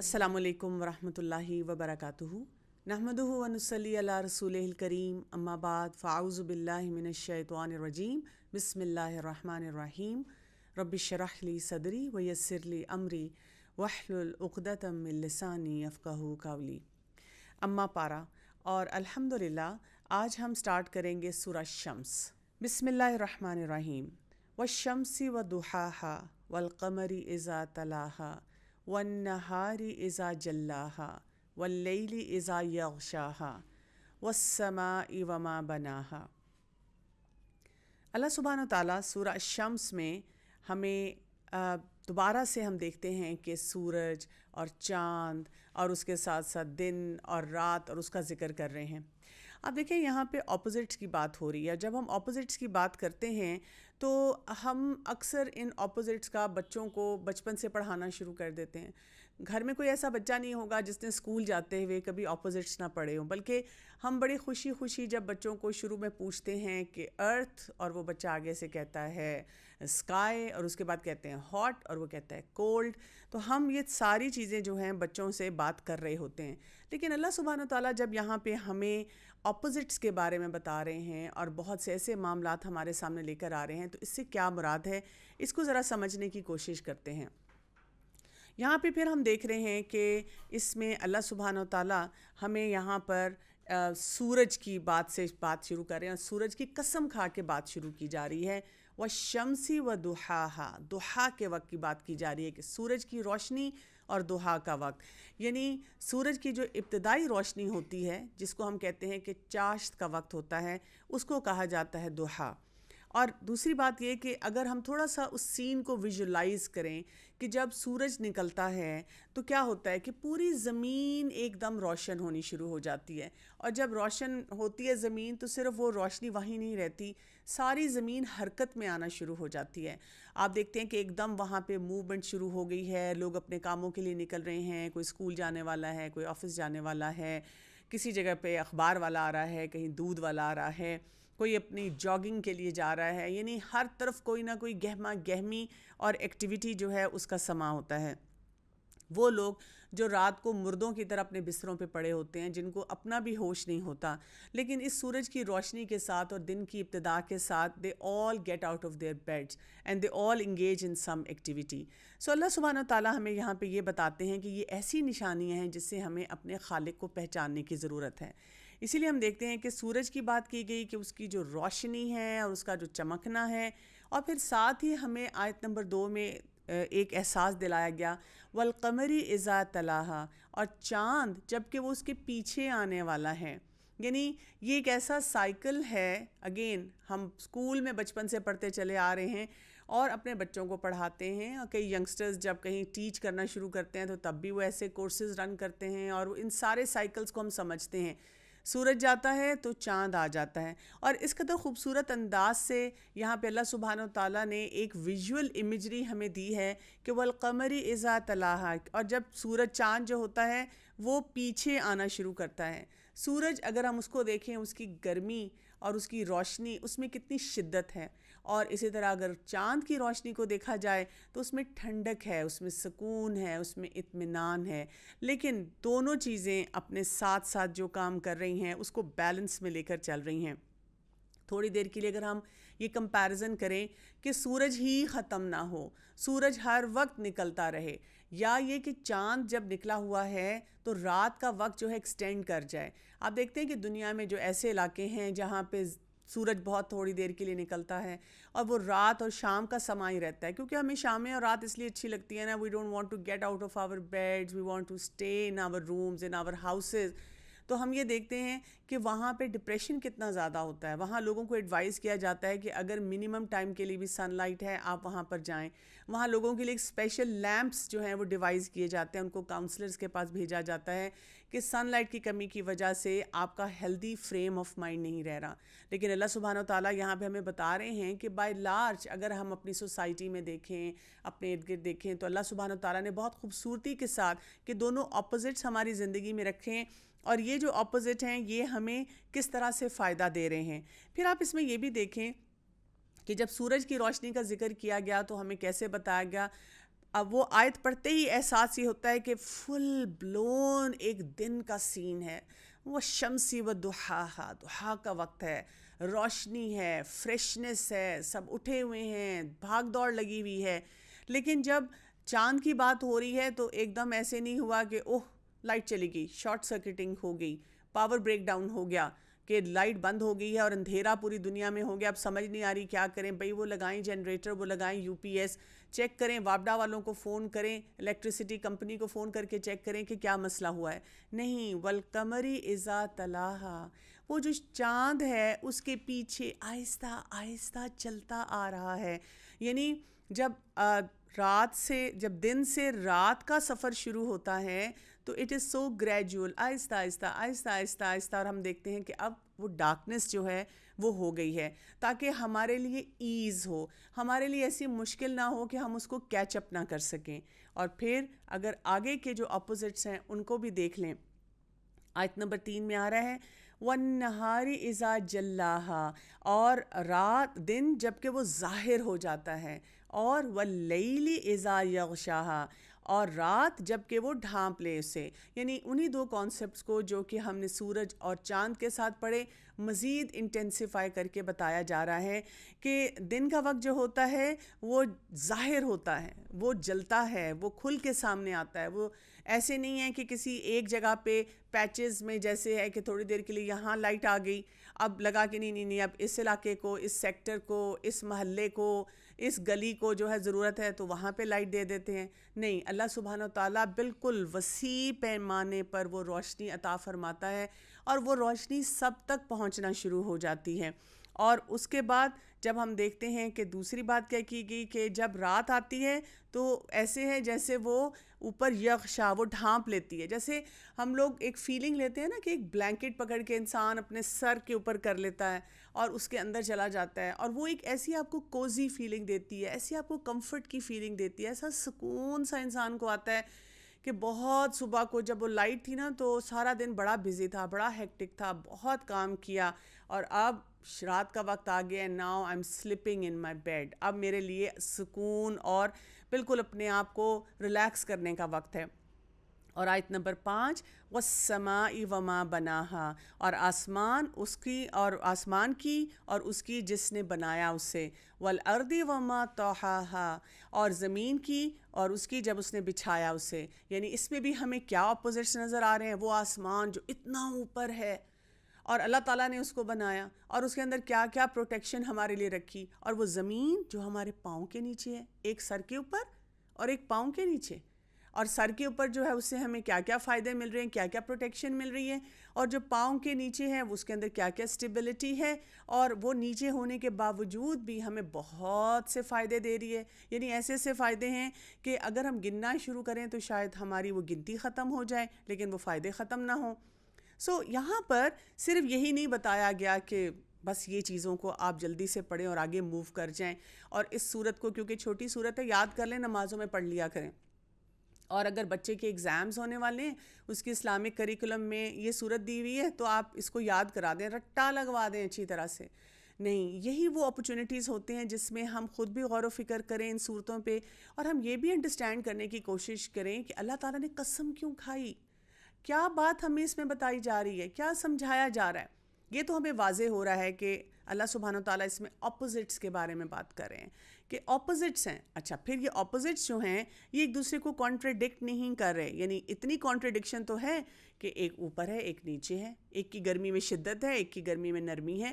السلام علیکم ورحمۃ اللہ وبرکاتہ نحمدہ ونصلی علی رسولہ الکریم اما بعد فاعوذ باللہ من الشیطان الرجیم بسم اللہ الرحمن الرحیم رب اشرح لی صدری ویسر لی امری واحلل عقدۃ من لسانی یفقہوا قولی اما پارا اور الحمدللہ آج ہم سٹارٹ کریں گے سورہ شمس۔ بسم اللہ الرحمن الرحیم والشمس وضحاها والقمر اذا تلاها والنہار اذا جلاها واللیل اذا یغشاها والسماء وما بناها۔ اللہ سبحانہ وتعالیٰ سورہ الشمس میں ہمیں دوبارہ سے ہم دیکھتے ہیں کہ سورج اور چاند اور اس کے ساتھ ساتھ دن اور رات اور اس کا ذکر کر رہے ہیں۔ اب دیکھیں یہاں پہ اپوزٹس کی بات ہو رہی ہے۔ جب ہم اپوزٹس کی بات کرتے ہیں تو ہم اکثر ان اپوزٹس کا بچوں کو بچپن سے پڑھانا شروع کر دیتے ہیں۔ گھر میں کوئی ایسا بچہ نہیں ہوگا جس نے اسکول جاتے ہوئے کبھی اپوزٹس نہ پڑھے ہوں، بلکہ ہم بڑی خوشی خوشی جب بچوں کو شروع میں پوچھتے ہیں کہ ارتھ، اور وہ بچہ آگے سے کہتا ہے اسکائی، اور اس کے بعد کہتے ہیں ہاٹ، اور وہ کہتا ہے کولڈ، تو ہم یہ ساری چیزیں جو ہیں بچوں سے بات کر رہے ہوتے ہیں۔ لیکن اللہ سبحانہ وتعالیٰ جب یہاں پہ ہمیں اپوزٹس کے بارے میں بتا رہے ہیں اور بہت سے ایسے معاملات ہمارے سامنے لے کر آ رہے ہیں، تو اس سے کیا مراد ہے، اس کو ذرا سمجھنے کی کوشش کرتے ہیں۔ یہاں پہ پھر ہم دیکھ رہے ہیں کہ اس میں اللہ سبحانہ وتعالیٰ ہمیں یہاں پر سورج کی بات سے بات شروع کر رہے ہیں، اور سورج کی قسم کھا کے بات شروع کی جا رہی ہے۔ والشمس وضحاها، ضحیٰ کے وقت کی بات کی جا رہی ہے کہ سورج کی روشنی اور ضحیٰ کا وقت، یعنی سورج کی جو ابتدائی روشنی ہوتی ہے جس کو ہم کہتے ہیں کہ چاشت کا وقت ہوتا ہے، اس کو کہا جاتا ہے ضحیٰ۔ اور دوسری بات یہ کہ اگر ہم تھوڑا سا اس سین کو ویژولائز کریں کہ جب سورج نکلتا ہے تو کیا ہوتا ہے کہ پوری زمین ایک دم روشن ہونی شروع ہو جاتی ہے، اور جب روشن ہوتی ہے زمین تو صرف وہ روشنی وہیں نہیں رہتی، ساری زمین حرکت میں آنا شروع ہو جاتی ہے۔ آپ دیکھتے ہیں کہ ایک دم وہاں پہ موومنٹ شروع ہو گئی ہے، لوگ اپنے کاموں کے لیے نکل رہے ہیں، کوئی اسکول جانے والا ہے، کوئی آفس جانے والا ہے، کسی جگہ پہ اخبار والا آ رہا ہے، کہیں دودھ والا آ رہا ہے، کوئی اپنی جاگنگ کے لیے جا رہا ہے، یعنی ہر طرف کوئی نہ کوئی گہما گہمی اور ایکٹیویٹی جو ہے اس کا سما ہوتا ہے۔ وہ لوگ جو رات کو مردوں کی طرح اپنے بستروں پہ پڑے ہوتے ہیں، جن کو اپنا بھی ہوش نہیں ہوتا، لیکن اس سورج کی روشنی کے ساتھ اور دن کی ابتدا کے ساتھ they all get out of their beds and they all engage in some activity۔ سو اللہ سبحانہ وتعالیٰ ہمیں یہاں پہ یہ بتاتے ہیں کہ یہ ایسی نشانیاں ہیں جس سے ہمیں اپنے خالق کو پہچاننے کی ضرورت ہے۔ اسی لیے ہم دیکھتے ہیں کہ سورج کی بات کی گئی کہ اس کی جو روشنی ہے اور اس کا جو چمکنا ہے، اور پھر ساتھ ہی ہمیں آیت نمبر 2 میں ایک احساس دلایا گیا والقمر اذا تلاہا، اور چاند جب کہ وہ اس کے پیچھے آنے والا ہے۔ یعنی یہ ایک ایسا سائیکل ہے، اگین ہم اسکول میں بچپن سے پڑھتے چلے آ رہے ہیں اور اپنے بچوں کو پڑھاتے ہیں، اور کئی ینگسٹرز جب کہیں ٹیچ کرنا شروع کرتے ہیں تو تب بھی وہ ایسے کورسز رن کرتے ہیں، اور ان سارے سائیکلز کو ہم سمجھتے ہیں۔ سورج جاتا ہے تو چاند آ جاتا ہے، اور اس قدر خوبصورت انداز سے یہاں پہ اللہ سبحانہ وتعالیٰ نے ایک ویژول امیجری ہمیں دی ہے کہ والقمر اذا تلاہا، اور جب سورج چاند جو ہوتا ہے وہ پیچھے آنا شروع کرتا ہے۔ سورج اگر ہم اس کو دیکھیں، اس کی گرمی اور اس کی روشنی، اس میں کتنی شدت ہے، اور اسی طرح اگر چاند کی روشنی کو دیکھا جائے تو اس میں ٹھنڈک ہے، اس میں سکون ہے، اس میں اطمینان ہے، لیکن دونوں چیزیں اپنے ساتھ ساتھ جو کام کر رہی ہیں اس کو بیلنس میں لے کر چل رہی ہیں۔ تھوڑی دیر کے لیے اگر ہم یہ کمپیریزن کریں کہ سورج ہی ختم نہ ہو، سورج ہر وقت نکلتا رہے، یا یہ کہ چاند جب نکلا ہوا ہے تو رات کا وقت جو ہے ایکسٹینڈ کر جائے۔ آپ دیکھتے ہیں کہ دنیا میں جو ایسے علاقے ہیں جہاں پہ سورج بہت تھوڑی دیر کے لیے نکلتا ہے اور وہ رات اور شام کا سما ہی رہتا ہے، کیونکہ ہمیں شامیں اور رات اس لیے اچھی لگتی ہے نا، we don't want to get out of our beds, we want to stay in our rooms, in our houses. تو ہم یہ دیکھتے ہیں کہ وہاں پہ ڈپریشن کتنا زیادہ ہوتا ہے۔ وہاں لوگوں کو ایڈوائز کیا جاتا ہے کہ اگر منیمم ٹائم کے لیے بھی سن لائٹ ہے آپ وہاں پر جائیں۔ وہاں لوگوں کے لیے ایک اسپیشل لیمپس جو ہیں وہ ڈیوائز کیے جاتے ہیں، ان کو کاؤنسلرز کے پاس بھیجا جاتا ہے کہ سن لائٹ کی کمی کی وجہ سے آپ کا ہیلدی فریم آف مائنڈ نہیں رہ رہا۔ لیکن اللہ سبحانہ وتعالیٰ یہاں پہ ہمیں بتا رہے ہیں کہ بائی لارج اگر ہم اپنی سوسائٹی میں دیکھیں، اپنے ارد گرد دیکھیں، تو اللہ سبحانہ وتعالیٰ نے بہت خوبصورتی کے ساتھ کہ دونوں اپوزٹس ہماری زندگی میں رکھیں، اور یہ جو اپوزٹ ہیں یہ ہمیں کس طرح سے فائدہ دے رہے ہیں۔ پھر آپ اس میں یہ بھی دیکھیں کہ جب سورج کی روشنی کا ذکر کیا گیا تو ہمیں کیسے بتایا گیا، اب وہ آیت پڑھتے ہی احساس یہ ہوتا ہے کہ فل بلون ایک دن کا سین ہے. وہ شمسی و دحاہا، دحا کا وقت ہے، روشنی ہے، فریشنس ہے، سب اٹھے ہوئے ہیں، بھاگ دوڑ لگی ہوئی ہے. لیکن جب چاند کی بات ہو رہی ہے تو ایک دم ایسے نہیں ہوا کہ اوہ لائٹ چلی گئی، شارٹ سرکٹنگ ہو گئی، پاور بریک ڈاؤن ہو گیا کہ لائٹ بند ہو گئی ہے اور اندھیرا پوری دنیا میں ہو گیا. اب سمجھ نہیں آ رہی کیا کریں بھئی. وہ لگائیں جنریٹر، وہ لگائیں یو پی ایس، چیک کریں، واپڈا والوں کو فون کریں، الیکٹریسٹی کمپنی کو فون کر کے چیک کریں کہ کیا مسئلہ ہوا ہے. نہیں، والقمری اذا تلاہا، وہ جو چاند ہے اس کے پیچھے آہستہ آہستہ چلتا آ رہا ہے. یعنی جب رات سے، جب دن سے رات کا سفر شروع ہوتا ہے تو اٹ از سو گریجول، آہستہ آہستہ آہستہ آہستہ آہستہ. اور ہم دیکھتے ہیں کہ اب وہ ڈارکنیس جو ہے وہ ہو گئی ہے تاکہ ہمارے لیے ایز ہو، ہمارے لیے ایسی مشکل نہ ہو کہ ہم اس کو کیچ اپ نہ کر سکیں. اور پھر اگر آگے کے جو اپوزٹس ہیں ان کو بھی دیکھ لیں. آیت نمبر 3 میں آ رہا ہے وَالنَّهَارِ إِذَا جَلَّاهَا، اور رات دن جب کہ وہ ظاہر ہو جاتا ہے، اور وَاللَّيْلِ إِذَا يَغْشَاهَا، اور رات جب کہ وہ ڈھانپ لے اسے. یعنی انہی دو کانسیپٹس کو جو کہ ہم نے سورج اور چاند کے ساتھ پڑھے مزید انٹینسیفائی کر کے بتایا جا رہا ہے کہ دن کا وقت جو ہوتا ہے وہ ظاہر ہوتا ہے، وہ جلتا ہے، وہ کھل کے سامنے آتا ہے. وہ ایسے نہیں ہے کہ کسی ایک جگہ پہ پیچز میں جیسے ہے کہ تھوڑی دیر کے لیے یہاں لائٹ آ گئی، اب لگا کہ نہیں اب اس علاقے کو، اس سیکٹر کو، اس محلے کو، اس گلی کو جو ہے ضرورت ہے تو وہاں پہ لائٹ دے دیتے ہیں. نہیں، اللہ سبحانہ و تعالیٰ بالکل وسیع پیمانے پر وہ روشنی عطا فرماتا ہے اور وہ روشنی سب تک پہنچنا شروع ہو جاتی ہے. اور اس کے بعد جب ہم دیکھتے ہیں کہ دوسری بات کیا کی گئی کہ جب رات آتی ہے تو ایسے ہے جیسے وہ اوپر یغشا، وہ ڈھانپ لیتی ہے. جیسے ہم لوگ ایک فیلنگ لیتے ہیں نا کہ ایک بلینکٹ پکڑ کے انسان اپنے سر کے اوپر کر لیتا ہے اور اس کے اندر چلا جاتا ہے، اور وہ ایک ایسی آپ کو کوزی فیلنگ دیتی ہے، ایسی آپ کو کمفرٹ کی فیلنگ دیتی ہے، ایسا سکون سا انسان کو آتا ہے کہ بہت صبح کو جب وہ لائٹ تھی نا تو سارا دن بڑا بزی تھا، بڑا ہیکٹک تھا، بہت کام کیا، اور اب رات کا وقت آ گیا. Now I am sleeping in my bed, اب میرے لیے سکون اور بالکل اپنے آپ کو ریلیکس کرنے کا وقت ہے. اور آیت نمبر 5 وَالسَّمَاءِ وَمَا بَنَاهَا، اور آسمان اس کی، اور آسمان کی اور اس کی جس نے بنایا اسے. وَالْأَرْضِ وَمَا طَحَاهَا، اور زمین کی اور اس کی جب اس نے بچھایا اسے. یعنی اس میں بھی ہمیں کیا اپوزٹس نظر آ رہے ہیں. وہ آسمان جو اتنا اوپر ہے اور اللہ تعالیٰ نے اس کو بنایا اور اس کے اندر کیا کیا پروٹیکشن ہمارے لیے رکھی، اور وہ زمین جو ہمارے پاؤں کے نیچے ہے، ایک سر کے اوپر اور ایک پاؤں کے نیچے. اور سر کے اوپر جو ہے اس سے ہمیں کیا کیا فائدے مل رہے ہیں، کیا کیا پروٹیکشن مل رہی ہے، اور جو پاؤں کے نیچے ہے اس کے اندر کیا کیا سٹیبلٹی ہے، اور وہ نیچے ہونے کے باوجود بھی ہمیں بہت سے فائدے دے رہی ہے. یعنی ایسے ایسے فائدے ہیں کہ اگر ہم گننا شروع کریں تو شاید ہماری وہ گنتی ختم ہو جائے، لیکن وہ فائدے ختم نہ ہوں. یہاں پر صرف یہی نہیں بتایا گیا کہ بس یہ چیزوں کو آپ جلدی سے پڑھیں اور آگے موو کر جائیں، اور اس صورت کو کیونکہ چھوٹی صورت ہے یاد کر لیں، نمازوں میں پڑھ لیا کریں. اور اگر بچے کے ایگزامز ہونے والے ہیں، اس کی اسلامک کریکولم میں یہ صورت دی ہوئی ہے تو آپ اس کو یاد کرا دیں، رٹا لگوا دیں اچھی طرح سے. نہیں، یہی وہ اپرچونٹیز ہوتے ہیں جس میں ہم خود بھی غور و فکر کریں ان صورتوں پہ، اور ہم یہ بھی انڈرسٹینڈ کرنے کی کوشش کریں کہ اللہ تعالیٰ نے قسم کیوں کھائی، کیا بات ہمیں اس میں بتائی جا رہی ہے، کیا سمجھایا جا رہا ہے. یہ تو ہمیں واضح ہو رہا ہے کہ اللہ سبحانہ و تعالیٰ اس میں اپوزٹس کے بارے میں بات کر رہے ہیں کہ اپوزٹس ہیں. اچھا، پھر یہ اپوزٹس جو ہیں یہ ایک دوسرے کو کانٹریڈکٹ نہیں کر رہے. یعنی اتنی کانٹریڈکشن تو ہے کہ ایک اوپر ہے، ایک نیچے ہے، ایک کی گرمی میں شدت ہے، ایک کی گرمی میں نرمی ہے،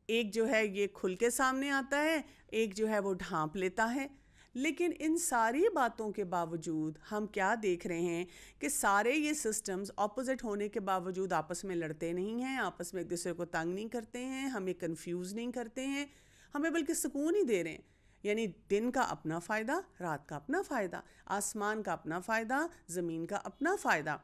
ایک جو ہے یہ کھل کے سامنے آتا ہے، ایک جو ہے وہ ڈھانپ لیتا ہے. لیکن ان ساری باتوں کے باوجود ہم کیا دیکھ رہے ہیں کہ سارے یہ سسٹمز اپوزٹ ہونے کے باوجود آپس میں لڑتے نہیں ہیں، آپس میں ایک دوسرے کو تنگ نہیں کرتے ہیں، ہمیں کنفیوز نہیں کرتے ہیں، ہمیں بلکہ سکون ہی دے رہے ہیں. یعنی دن کا اپنا فائدہ، رات کا اپنا فائدہ، آسمان کا اپنا فائدہ، زمین کا اپنا فائدہ.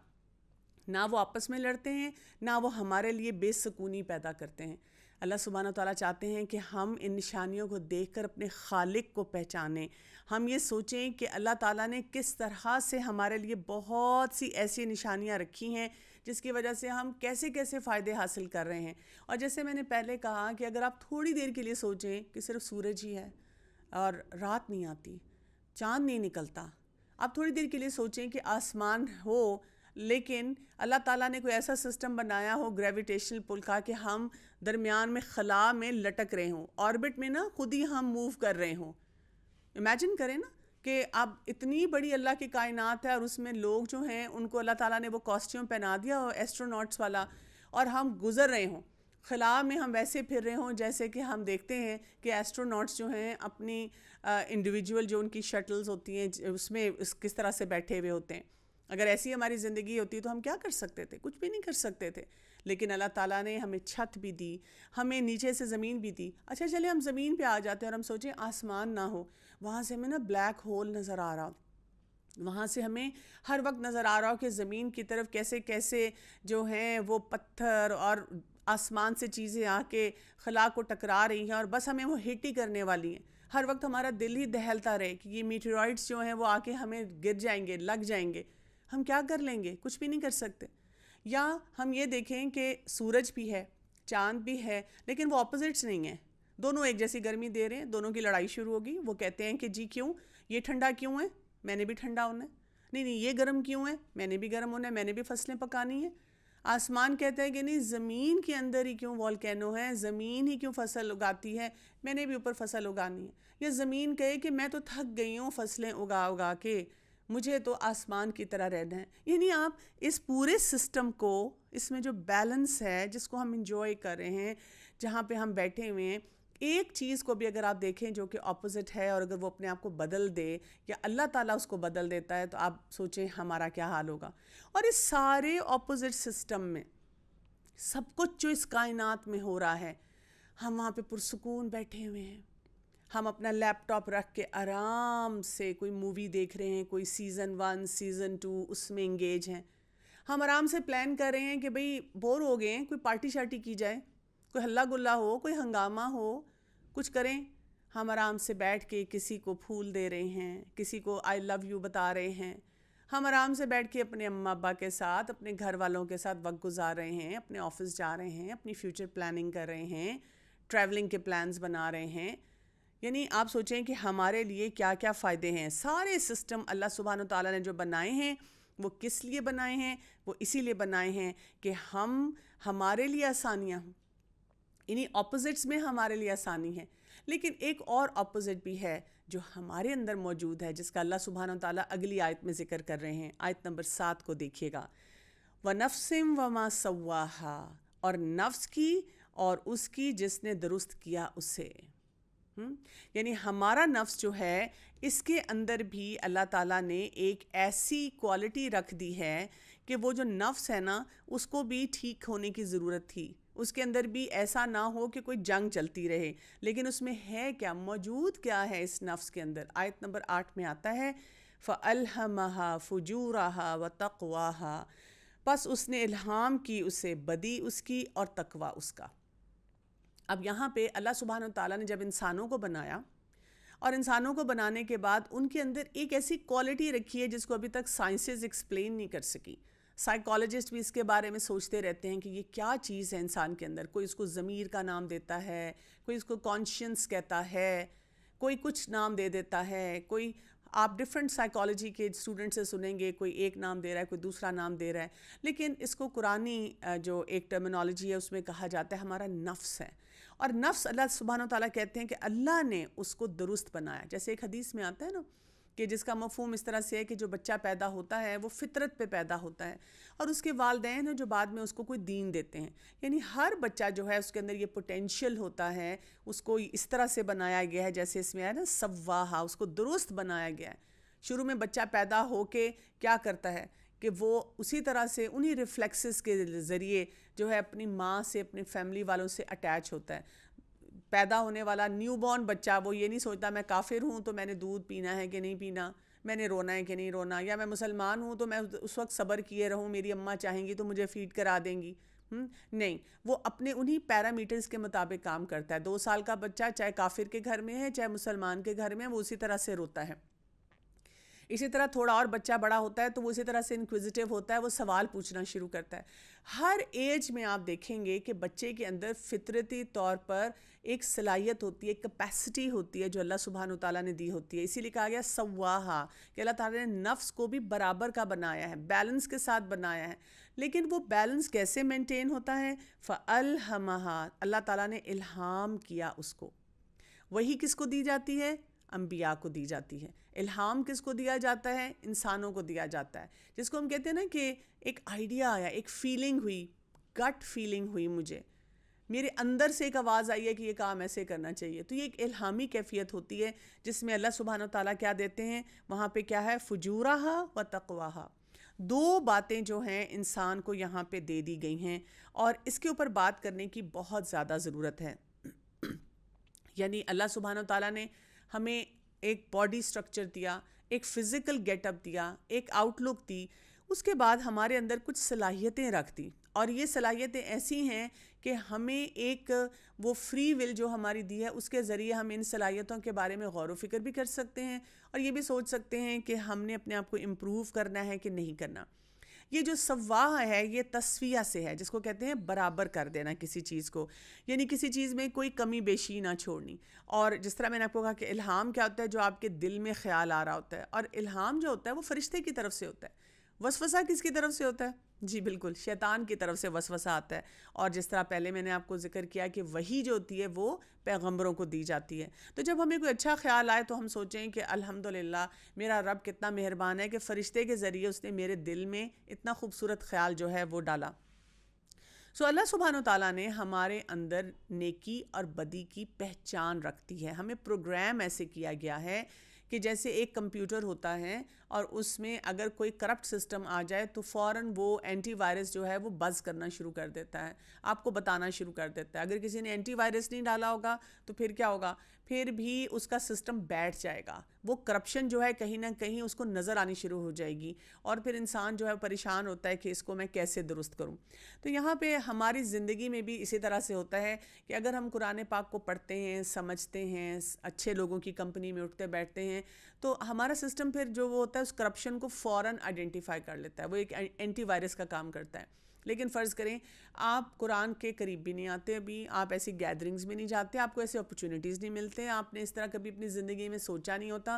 نہ وہ آپس میں لڑتے ہیں، نہ وہ ہمارے لیے بے سکونی پیدا کرتے ہیں. اللہ سبحانہ تعالیٰ چاہتے ہیں کہ ہم ان نشانیوں کو دیکھ کر اپنے خالق کو پہچانیں. ہم یہ سوچیں کہ اللہ تعالیٰ نے کس طرح سے ہمارے لیے بہت سی ایسی نشانیاں رکھی ہیں جس کی وجہ سے ہم کیسے کیسے فائدے حاصل کر رہے ہیں. اور جیسے میں نے پہلے کہا کہ اگر آپ تھوڑی دیر کے لیے سوچیں کہ صرف سورج ہی ہے اور رات نہیں آتی، چاند نہیں نکلتا، آپ تھوڑی دیر کے لیے سوچیں کہ آسمان ہو لیکن اللہ تعالیٰ نے کوئی ایسا سسٹم بنایا ہو گریویٹیشنل پل کا کہ ہم درمیان میں خلا میں لٹک رہے ہوں، آربٹ میں نا خود ہی ہم موو کر رہے ہوں. امیجن کریں نا کہ اب اتنی بڑی اللہ کی کائنات ہے اور اس میں لوگ جو ہیں ان کو اللہ تعالیٰ نے وہ کاسٹیوم پہنا دیا ہو ایسٹروناٹس والا، اور ہم گزر رہے ہوں خلا میں، ہم ویسے پھر رہے ہوں جیسے کہ ہم دیکھتے ہیں کہ ایسٹروناٹس جو ہیں اپنی انڈیویجول جو ان کی شٹلز ہوتی ہیں اس میں کس طرح سے بیٹھے ہوئے ہوتے ہیں. اگر ایسی ہماری زندگی ہوتی تو ہم کیا کر سکتے تھے؟ کچھ بھی نہیں کر سکتے تھے. لیکن اللہ تعالیٰ نے ہمیں چھت بھی دی، ہمیں نیچے سے زمین بھی دی. اچھا چلے ہم زمین پہ آ جاتے ہیں اور ہم سوچیں آسمان نہ ہو، وہاں سے ہمیں نا بلیک ہول نظر آ رہا، وہاں سے ہمیں ہر وقت نظر آ رہا ہو کہ زمین کی طرف کیسے کیسے جو ہیں وہ پتھر اور آسمان سے چیزیں آ کے خلا کو ٹکرا رہی ہیں اور بس ہمیں وہ ہٹ ہی کرنے والی ہیں. ہر وقت ہمارا دل ہی دہلتا رہے کہ یہ میٹیورائٹس جو ہیں وہ آ کے ہمیں گر جائیں گے، لگ جائیں گے. ہم کیا کر لیں گے؟ کچھ بھی نہیں کر سکتے. یا ہم یہ دیکھیں کہ سورج بھی ہے، چاند بھی ہے، لیکن وہ اپوزٹس نہیں ہیں. دونوں ایک جیسی گرمی دے رہے ہیں، دونوں کی لڑائی شروع ہوگی. وہ کہتے ہیں کہ جی کیوں یہ ٹھنڈا کیوں ہے، میں نے بھی ٹھنڈا ہونا ہے. نہیں یہ گرم کیوں ہے، میں نے بھی گرم ہونا ہے، میں نے بھی فصلیں پکانی ہیں. آسمان کہتا ہے کہ نہیں زمین کے اندر ہی کیوں والکینو ہے، زمین ہی کیوں فصل اگاتی ہے، میں نے بھی اوپر فصل اگانی ہے. یا زمین کہے کہ میں تو تھک گئی ہوں فصلیں اگا کے، مجھے تو آسمان کی طرح رہنا ہے. یعنی آپ اس پورے سسٹم کو، اس میں جو بیلنس ہے جس کو ہم انجوائے کر رہے ہیں، جہاں پہ ہم بیٹھے ہوئے ہیں، ایک چیز کو بھی اگر آپ دیکھیں جو کہ اپوزٹ ہے اور اگر وہ اپنے آپ کو بدل دے یا اللہ تعالیٰ اس کو بدل دیتا ہے تو آپ سوچیں ہمارا کیا حال ہوگا. اور اس سارے اپوزٹ سسٹم میں سب کچھ جو اس کائنات میں ہو رہا ہے، ہم وہاں پہ پرسکون بیٹھے ہوئے ہیں. ہم اپنا لیپ ٹاپ رکھ کے آرام سے کوئی مووی دیکھ رہے ہیں، کوئی سیزن 1 سیزن 2 اس میں انگیج ہیں. ہم آرام سے پلان کر رہے ہیں کہ بھئی بور ہو گئے ہیں، کوئی پارٹی شارٹی کی جائے، کوئی ہلا گلا ہو، کوئی ہنگامہ ہو، کچھ کریں. ہم آرام سے بیٹھ کے کسی کو پھول دے رہے ہیں، کسی کو آئی لو یو بتا رہے ہیں. ہم آرام سے بیٹھ کے اپنے اماں ابا کے ساتھ، اپنے گھر والوں کے ساتھ وقت گزار رہے ہیں، اپنے آفس جا رہے ہیں، اپنی فیوچر پلاننگ کر رہے ہیں، ٹریولنگ کے پلانز بنا رہے ہیں. یعنی آپ سوچیں کہ ہمارے لیے کیا کیا فائدے ہیں. سارے سسٹم اللہ سبحانہ و تعالیٰ نے جو بنائے ہیں وہ کس لیے بنائے ہیں؟ وہ اسی لیے بنائے ہیں کہ ہمارے لیے آسانیاں ہوں. یعنی اپوزٹس میں ہمارے لیے آسانی ہے، لیکن ایک اور اپوزٹ بھی ہے جو ہمارے اندر موجود ہے، جس کا اللہ سبحانہ و تعالیٰ اگلی آیت میں ذکر کر رہے ہیں. آیت نمبر 7 کو دیکھیے گا. وَنَفْسٍ وَمَا سَوَّاهَا، اور نفس کی اور اس کی جس نے درست کیا اسے. یعنی ہمارا نفس جو ہے اس کے اندر بھی اللہ تعالیٰ نے ایک ایسی کوالٹی رکھ دی ہے کہ وہ جو نفس ہے نا اس کو بھی ٹھیک ہونے کی ضرورت تھی. اس کے اندر بھی ایسا نہ ہو کہ کوئی جنگ چلتی رہے. لیکن اس میں ہے کیا، موجود کیا ہے اس نفس کے اندر؟ آیت نمبر 8 میں آتا ہے فَأَلْهَمَهَا فُجُورَهَا وَتَقْوَاهَا، پس اس نے الہام کی اسے بدی اس کی اور تقوی اس کا. اب یہاں پہ اللہ سبحانہ و تعالیٰ نے جب انسانوں کو بنایا اور انسانوں کو بنانے کے بعد ان کے اندر ایک ایسی کوالٹی رکھی ہے جس کو ابھی تک سائنسز ایکسپلین نہیں کر سکی. سائیکالوجسٹ بھی اس کے بارے میں سوچتے رہتے ہیں کہ یہ کیا چیز ہے انسان کے اندر. کوئی اس کو ضمیر کا نام دیتا ہے، کوئی اس کو کانشینس کہتا ہے، کوئی کچھ نام دے دیتا ہے. کوئی آپ ڈفرینٹ سائیکالوجی کے اسٹوڈنٹ سے سنیں گے، کوئی ایک نام دے رہا ہے، کوئی دوسرا نام دے رہا ہے. لیکن اس کو قرآنی جو ایک ٹرمینالوجی ہے اس میں کہا جاتا ہے ہمارا نفس ہے. اور نفس اللہ سبحانہ و تعالیٰ کہتے ہیں کہ اللہ نے اس کو درست بنایا. جیسے ایک حدیث میں آتا ہے نا کہ جس کا مفہوم اس طرح سے ہے کہ جو بچہ پیدا ہوتا ہے وہ فطرت پہ پیدا ہوتا ہے اور اس کے والدین ہیں جو بعد میں اس کو کوئی دین دیتے ہیں. یعنی ہر بچہ جو ہے اس کے اندر یہ پوٹینشیل ہوتا ہے، اس کو اس طرح سے بنایا گیا ہے جیسے اس میں آیا نا سواہا، اس کو درست بنایا گیا ہے. شروع میں بچہ پیدا ہو کے کیا کرتا ہے کہ وہ اسی طرح سے انہی ریفلیکسز کے ذریعے جو ہے اپنی ماں سے، اپنی فیملی والوں سے اٹیچ ہوتا ہے. پیدا ہونے والا نیو بورن بچہ وہ یہ نہیں سوچتا میں کافر ہوں تو میں نے دودھ پینا ہے کہ نہیں پینا، میں نے رونا ہے کہ نہیں رونا، یا میں مسلمان ہوں تو میں اس وقت صبر کیے رہوں، میری اماں چاہیں گی تو مجھے فیڈ کرا دیں گی. نہیں، وہ اپنے انہی پیرامیٹرز کے مطابق کام کرتا ہے. 2 سال کا بچہ چاہے کافر کے گھر میں ہے چاہے مسلمان کے گھر میں، وہ اسی طرح سے روتا ہے. اسی طرح تھوڑا اور بچہ بڑا ہوتا ہے تو وہ اسی طرح سے انکویزیٹیو ہوتا ہے, وہ سوال پوچھنا شروع کرتا ہے. ہر ایج میں آپ دیکھیں گے کہ بچے کے اندر فطرتی طور پر ایک صلاحیت ہوتی ہے, ایک کیپیسٹی ہوتی ہے جو اللہ سبحانہ و تعالیٰ نے دی ہوتی ہے. اسی لیے کہا گیا سواہا, کہ اللہ تعالیٰ نے نفس کو بھی برابر کا بنایا ہے, بیلنس کے ساتھ بنایا ہے. لیکن وہ بیلنس کیسے مینٹین ہوتا ہے؟ فَأَلْهَمَهَا, اللہ تعالیٰ نے الہام کیا اس کو. وہی کس کو دی جاتی ہے؟ انبیاء کو دی جاتی ہے. الہام کس کو دیا جاتا ہے؟ انسانوں کو دیا جاتا ہے. جس کو ہم کہتے ہیں نا کہ ایک آئیڈیا آیا, ایک فیلنگ ہوئی, گٹ فیلنگ ہوئی, مجھے میرے اندر سے ایک آواز آئی ہے کہ یہ کام ایسے کرنا چاہیے. تو یہ ایک الہامی کیفیت ہوتی ہے جس میں اللہ سبحانہ و تعالیٰ کیا دیتے ہیں وہاں پہ, کیا ہے؟ فجورہا و تقواہا. دو باتیں جو ہیں انسان کو یہاں پہ دے دی گئی ہیں, اور اس کے اوپر بات کرنے کی بہت زیادہ ضرورت ہے. یعنی اللہ سبحانہ و تعالیٰ نے ہمیں ایک باڈی سٹرکچر دیا, ایک فزیکل گیٹ اپ دیا, ایک آؤٹ لک دی, اس کے بعد ہمارے اندر کچھ صلاحیتیں رکھ دی. اور یہ صلاحیتیں ایسی ہیں کہ ہمیں ایک وہ فری ول جو ہماری دی ہے اس کے ذریعے ہم ان صلاحیتوں کے بارے میں غور و فکر بھی کر سکتے ہیں, اور یہ بھی سوچ سکتے ہیں کہ ہم نے اپنے آپ کو امپروو کرنا ہے کہ نہیں کرنا. یہ جو سواہ ہے یہ تسویہ سے ہے, جس کو کہتے ہیں برابر کر دینا کسی چیز کو, یعنی کسی چیز میں کوئی کمی بیشی نہ چھوڑنی. اور جس طرح میں نے آپ کو کہا کہ الہام کیا ہوتا ہے؟ جو آپ کے دل میں خیال آ رہا ہوتا ہے. اور الہام جو ہوتا ہے وہ فرشتے کی طرف سے ہوتا ہے. وسوسہ کس کی طرف سے ہوتا ہے؟ جی بالکل, شیطان کی طرف سے وسوسہ آتا ہے. اور جس طرح پہلے میں نے آپ کو ذکر کیا کہ وحی جو ہوتی ہے وہ پیغمبروں کو دی جاتی ہے. تو جب ہمیں کوئی اچھا خیال آئے تو ہم سوچیں کہ الحمدللہ میرا رب کتنا مہربان ہے کہ فرشتے کے ذریعے اس نے میرے دل میں اتنا خوبصورت خیال جو ہے وہ ڈالا. سو اللہ سبحانہ و تعالیٰ نے ہمارے اندر نیکی اور بدی کی پہچان رکھتی ہے. ہمیں پروگرام ایسے کیا گیا ہے کہ جیسے ایک کمپیوٹر ہوتا ہے اور اس میں اگر کوئی کرپٹ سسٹم آ جائے تو فوراً وہ اینٹی وائرس جو ہے وہ بز کرنا شروع کر دیتا ہے, آپ کو بتانا شروع کر دیتا ہے. اگر کسی نے اینٹی وائرس نہیں ڈالا ہوگا تو پھر کیا ہوگا؟ پھر بھی اس کا سسٹم بیٹھ جائے گا, وہ کرپشن جو ہے کہیں نہ کہیں اس کو نظر آنی شروع ہو جائے گی, اور پھر انسان جو ہے پریشان ہوتا ہے کہ اس کو میں کیسے درست کروں. تو یہاں پہ ہماری زندگی میں بھی اسی طرح سے ہوتا ہے کہ اگر ہم قرآن پاک کو پڑھتے ہیں, سمجھتے ہیں, اچھے لوگوں کی کمپنی میں اٹھتے بیٹھتے ہیں, تو ہمارا سسٹم پھر جو وہ ہوتا ہے اس کرپشن کو فوراً آئیڈینٹیفائی کر لیتا ہے, وہ ایک اینٹی وائرس کا کام کرتا ہے. لیکن فرض کریں آپ قرآن کے قریب بھی نہیں آتے, ابھی آپ ایسی گیدرنگز میں نہیں جاتے, آپ کو ایسے اپرچونیٹیز نہیں ملتے, آپ نے اس طرح کبھی اپنی زندگی میں سوچا نہیں ہوتا,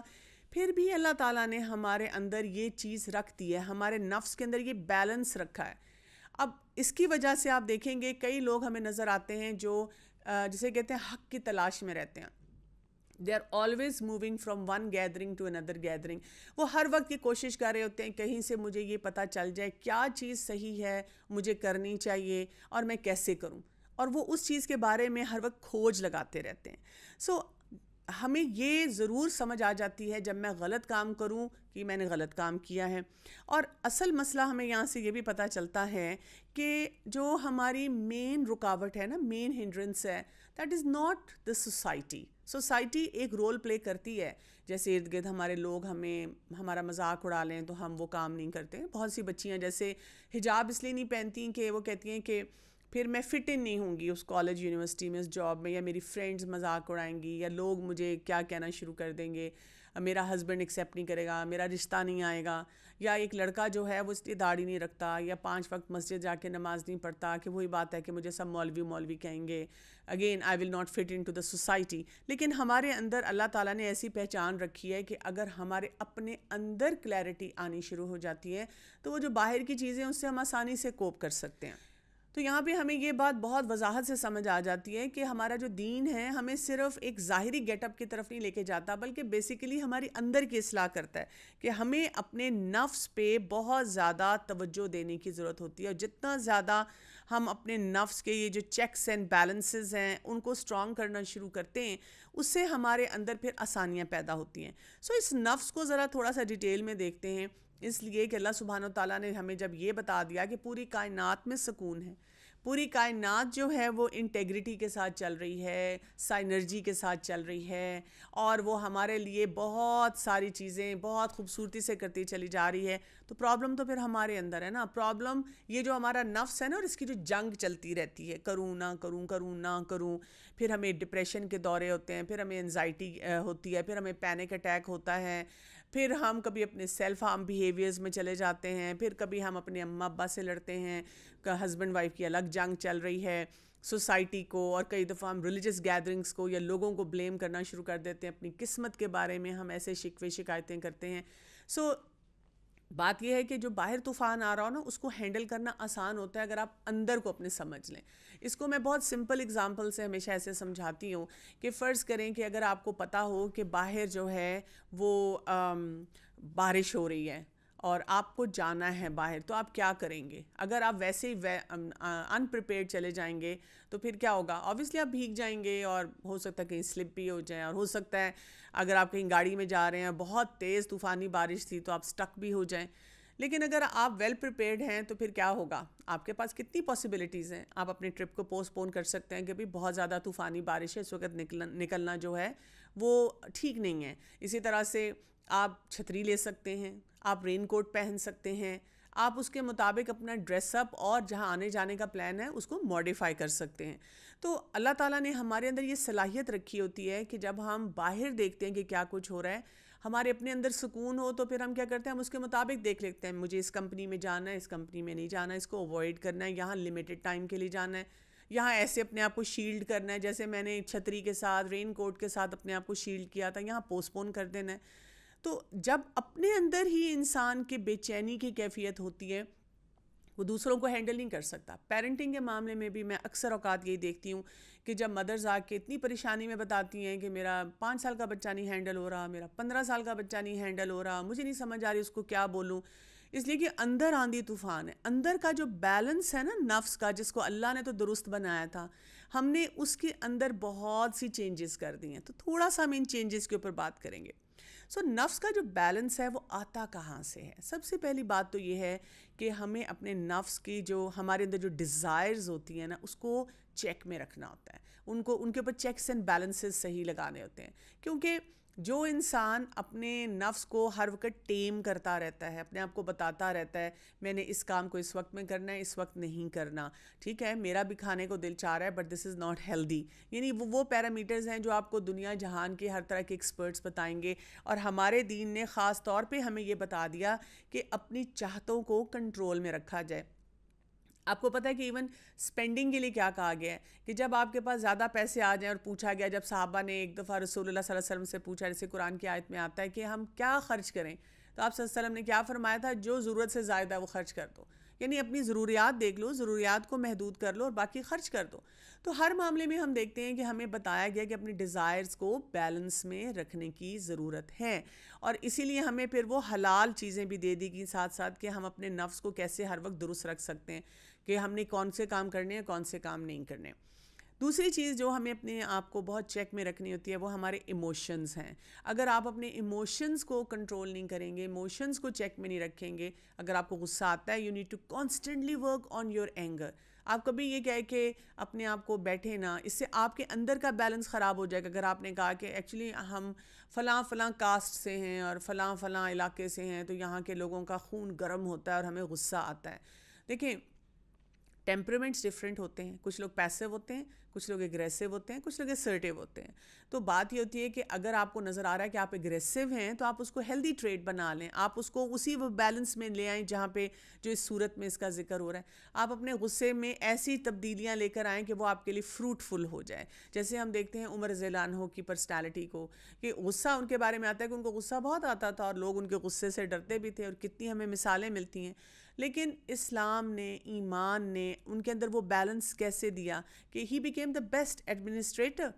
پھر بھی اللہ تعالیٰ نے ہمارے اندر یہ چیز رکھ دی ہے, ہمارے نفس کے اندر یہ بیلنس رکھا ہے. اب اس کی وجہ سے آپ دیکھیں گے کئی لوگ ہمیں نظر آتے ہیں جو جسے کہتے ہیں حق کی تلاش میں رہتے ہیں. they are always moving from one gathering to another gathering. وہ ہر وقت یہ کوشش کر رہے ہوتے ہیں کہیں سے مجھے یہ پتہ چل جائے کیا چیز صحیح ہے, مجھے کرنی چاہیے اور میں کیسے کروں, اور وہ اس چیز کے بارے میں ہر وقت کھوج لگاتے رہتے ہیں. سو ہمیں یہ ضرور سمجھ آ جاتی ہے جب میں غلط کام کروں کہ میں نے غلط کام کیا ہے. اور اصل مسئلہ ہمیں یہاں سے یہ بھی پتہ چلتا ہے کہ جو ہماری مین رکاوٹ ہے نا, مین ہنڈرنس ہے, that is not the society. Society ایک رول پلے کرتی ہے, جیسے ارد گرد ہمارے لوگ ہمارا مذاق اڑا لیں تو ہم وہ کام نہیں کرتے. بہت سی بچیاں جیسے حجاب اس لیے نہیں پہنتی کہ وہ کہتی ہیں کہ پھر میں فٹ ان نہیں ہوں گی اس کالج یونیورسٹی میں, اس جاب میں, یا میری فرینڈز مذاق اڑائیں گی, یا لوگ مجھے کیا کہنا شروع کر دیں گے, میرا ہسبینڈ ایکسیپٹ نہیں کرے گا, میرا رشتہ نہیں آئے گا. یا ایک لڑکا جو ہے وہ اس لیے داڑھی نہیں رکھتا یا 5 وقت مسجد جا کے نماز نہیں پڑھتا کہ وہی بات ہے کہ مجھے سب مولوی کہیں گے, again I will not fit into the society. لیکن ہمارے اندر اللہ تعالیٰ نے ایسی پہچان رکھی ہے کہ اگر ہمارے اپنے اندر کلیئرٹی آنی شروع ہو جاتی ہے تو وہ جو باہر کی چیزیں اس سے ہم آسانی سے کوپ کر سکتے ہیں. تو یہاں پہ ہمیں یہ بات بہت وضاحت سے سمجھ آ جاتی ہے کہ ہمارا جو دین ہے ہمیں صرف ایک ظاہری گیٹ اپ کی طرف نہیں لے کے جاتا, بلکہ بیسیکلی ہماری اندر کی اصلاح کرتا ہے کہ ہمیں اپنے نفس پہ بہت زیادہ توجہ دینے کی ضرورت ہوتی ہے. اور جتنا زیادہ ہم اپنے نفس کے یہ جو چیکس اینڈ بیلنسز ہیں ان کو اسٹرانگ کرنا شروع کرتے ہیں, اس سے ہمارے اندر پھر آسانیاں پیدا ہوتی ہیں. سو اس نفس کو ذرا تھوڑا سا ڈیٹیل میں دیکھتے ہیں, اس لیے کہ اللہ سبحانہ و تعالیٰ نے ہمیں جب یہ بتا دیا کہ پوری کائنات میں سکون ہے, پوری کائنات جو ہے وہ انٹیگریٹی کے ساتھ چل رہی ہے, سائنرجی کے ساتھ چل رہی ہے, اور وہ ہمارے لیے بہت ساری چیزیں بہت خوبصورتی سے کرتی چلی جا رہی ہے, تو پرابلم تو پھر ہمارے اندر ہے نا. پرابلم یہ جو ہمارا نفس ہے نا, اور اس کی جو جنگ چلتی رہتی ہے, کروں نہ کروں, کروں نہ کروں, پھر ہمیں ڈپریشن کے دورے ہوتے ہیں, پھر ہمیں انزائٹی ہوتی ہے, پھر ہمیں پینک اٹیک ہوتا ہے, پھر ہم کبھی اپنے سیلف ہارم بیہیویئرز میں چلے جاتے ہیں، پھر کبھی ہم اپنے اماں ابا سے لڑتے ہیں، ہسبینڈ وائف کی الگ جنگ چل رہی ہے، سوسائٹی کو، اور کئی دفعہ ہم ریلیجس گیدرنگس کو یا لوگوں کو بلیم کرنا شروع کر دیتے ہیں، اپنی قسمت کے بارے میں ہم ایسے شکوے شکایتیں کرتے ہیں. سو بات یہ ہے کہ جو باہر طوفان آ رہا ہو نا، اس کو ہینڈل کرنا آسان ہوتا ہے اگر آپ اندر کو اپنے سمجھ لیں. اس کو میں بہت سمپل اگزامپل سے ہمیشہ ایسے سمجھاتی ہوں کہ فرض کریں کہ اگر آپ کو پتہ ہو کہ باہر جو ہے وہ بارش ہو رہی ہے اور آپ کو جانا ہے باہر، تو آپ کیا کریں گے؟ اگر آپ ویسے ہی ان پریپیئرڈ چلے جائیں گے تو پھر کیا ہوگا؟ آبویسلی آپ بھیگ جائیں گے، اور ہو سکتا ہے کہیں سلپ بھی ہو جائیں، اور ہو سکتا ہے اگر آپ کہیں گاڑی میں جا رہے ہیں بہت تیز طوفانی بارش تھی تو آپ سٹک بھی ہو جائیں. لیکن اگر آپ ویل پریپیئرڈ ہیں تو پھر کیا ہوگا؟ آپ کے پاس کتنی پاسبلٹیز ہیں. آپ اپنے ٹرپ کو پوسٹ پون کر سکتے ہیں کہ بھی بہت زیادہ طوفانی بارش ہے، اس وقت نکلنا جو ہے وہ ٹھیک نہیں ہے. اسی طرح سے آپ چھتری لے سکتے ہیں، آپ رین کوٹ پہن سکتے ہیں، آپ اس کے مطابق اپنا ڈریس اپ اور جہاں آنے جانے کا پلان ہے اس کو ماڈیفائی کر سکتے ہیں. تو اللہ تعالیٰ نے ہمارے اندر یہ صلاحیت رکھی ہوتی ہے کہ جب ہم باہر دیکھتے ہیں کہ کیا کچھ ہو رہا ہے، ہمارے اپنے اندر سکون ہو، تو پھر ہم کیا کرتے ہیں؟ ہم اس کے مطابق دیکھ لیتے ہیں، مجھے اس کمپنی میں جانا ہے، اس کمپنی میں نہیں جانا ہے، اس کو اوائڈ کرنا ہے، یہاں لمیٹڈ ٹائم کے لیے جانا ہے، یہاں ایسے اپنے آپ کو شیلڈ کرنا ہے، جیسے میں نے چھتری کے ساتھ رین کوٹ کے ساتھ اپنے آپ کو شیلڈ کیا تھا، یہاں پوسٹ پون کر دینا ہے. تو جب اپنے اندر ہی انسان کی بے چینی کی کیفیت ہوتی ہے، وہ دوسروں کو ہینڈل نہیں کر سکتا. پیرنٹنگ کے معاملے میں بھی میں اکثر اوقات یہی دیکھتی ہوں کہ جب مدرز آ کے اتنی پریشانی میں بتاتی ہیں کہ میرا 5 سال کا بچہ نہیں ہینڈل ہو رہا، میرا 15 سال کا بچہ نہیں ہینڈل ہو رہا، مجھے نہیں سمجھ آ رہی اس کو کیا بولوں. اس لیے کہ اندر آندھی طوفان ہے. اندر کا جو بیلنس ہے نا نفس کا، جس کو اللہ نے تو درست بنایا تھا، ہم نے اس کے اندر بہت سی چینجز کر دی ہیں. تو تھوڑا سا ہم ان چینجز کے اوپر بات کریں گے. سو نفس کا جو بیلنس ہے وہ آتا کہاں سے ہے؟ سب سے پہلی بات تو یہ ہے کہ ہمیں اپنے نفس کی جو ہمارے اندر جو ڈیزائرز ہوتی ہیں نا، اس کو چیک میں رکھنا ہوتا ہے. ان کے اوپر چیکس اینڈ بیلنسز صحیح لگانے ہوتے ہیں. کیونکہ جو انسان اپنے نفس کو ہر وقت ٹیم کرتا رہتا ہے، اپنے آپ کو بتاتا رہتا ہے میں نے اس کام کو اس وقت میں کرنا ہے، اس وقت نہیں کرنا، ٹھیک ہے میرا بھی کھانے کو دل چاہ رہا ہے but this is not healthy, یعنی وہ پیرامیٹرز ہیں جو آپ کو دنیا جہان کے ہر طرح کے ایکسپرٹس بتائیں گے. اور ہمارے دین نے خاص طور پہ ہمیں یہ بتا دیا کہ اپنی چاہتوں کو کنٹرول میں رکھا جائے. آپ کو پتہ ہے کہ ایون سپینڈنگ کے لیے کیا کہا گیا ہے کہ جب آپ کے پاس زیادہ پیسے آ جائیں، اور پوچھا گیا جب صحابہ نے ایک دفعہ رسول اللہ صلی اللہ علیہ وسلم سے پوچھا، جیسے قرآن کی آیت میں آتا ہے کہ ہم کیا خرچ کریں، تو آپ صلی اللہ علیہ وسلم نے کیا فرمایا تھا؟ جو ضرورت سے زائد ہے وہ خرچ کر دو. یعنی اپنی ضروریات دیکھ لو، ضروریات کو محدود کر لو اور باقی خرچ کر دو. تو ہر معاملے میں ہم دیکھتے ہیں کہ ہمیں بتایا گیا کہ اپنی ڈیزائرز کو بیلنس میں رکھنے کی ضرورت ہے. اور اسی لیے ہمیں پھر وہ حلال چیزیں بھی دے دی گئی ساتھ ساتھ کہ ہم اپنے نفس کو کیسے ہر وقت درست رکھ سکتے ہیں، کہ ہم نے کون سے کام کرنے ہیں، کون سے کام نہیں کرنے. دوسری چیز جو ہمیں اپنے آپ کو بہت چیک میں رکھنی ہوتی ہے وہ ہمارے ایموشنز ہیں. اگر آپ اپنے ایموشنز کو کنٹرول نہیں کریں گے، ایموشنز کو چیک میں نہیں رکھیں گے، اگر آپ کو غصہ آتا ہے، you need to constantly work on your anger. آپ کبھی یہ کہے کہ اپنے آپ کو بیٹھے نا، اس سے آپ کے اندر کا بیلنس خراب ہو جائے گا. اگر آپ نے کہا کہ ایکچولی ہم فلاں فلاں کاسٹ سے ہیں اور فلاں فلاں علاقے سے ہیں، تو یہاں کے لوگوں کا خون گرم ہوتا ہے اور ہمیں غصہ آتا ہے. دیکھیں ٹیمپرمنٹس ڈفرینٹ ہوتے ہیں، کچھ لوگ پیسیو ہوتے ہیں، کچھ لوگ اگریسو ہوتے ہیں، کچھ لوگ اسرٹیو ہوتے ہیں. تو بات یہ ہوتی ہے کہ اگر آپ کو نظر آ رہا ہے کہ آپ اگریسو ہیں تو آپ اس کو ہیلدی ٹریٹ بنا لیں، آپ اس کو اسی وہ بیلنس میں لے آئیں جہاں پہ جو اس صورت میں اس کا ذکر ہو رہا ہے. آپ اپنے غصے میں ایسی تبدیلیاں لے کر آئیں کہ وہ آپ کے لیے فروٹفل ہو جائے. جیسے ہم دیکھتے ہیں عمر رضی اللہ عنہ کی پرسنالٹی کو، کہ غصہ ان کے بارے میں آتا ہے کہ ان کو غصہ بہت آتا تھا اور لوگ ان کے غصے سے ڈرتے بھی تھے، اور کتنی ہمیں مثالیں ملتی ہیں. لیکن اسلام نے، ایمان نے ان کے اندر وہ بیلنس کیسے دیا کہ he became the best administrator.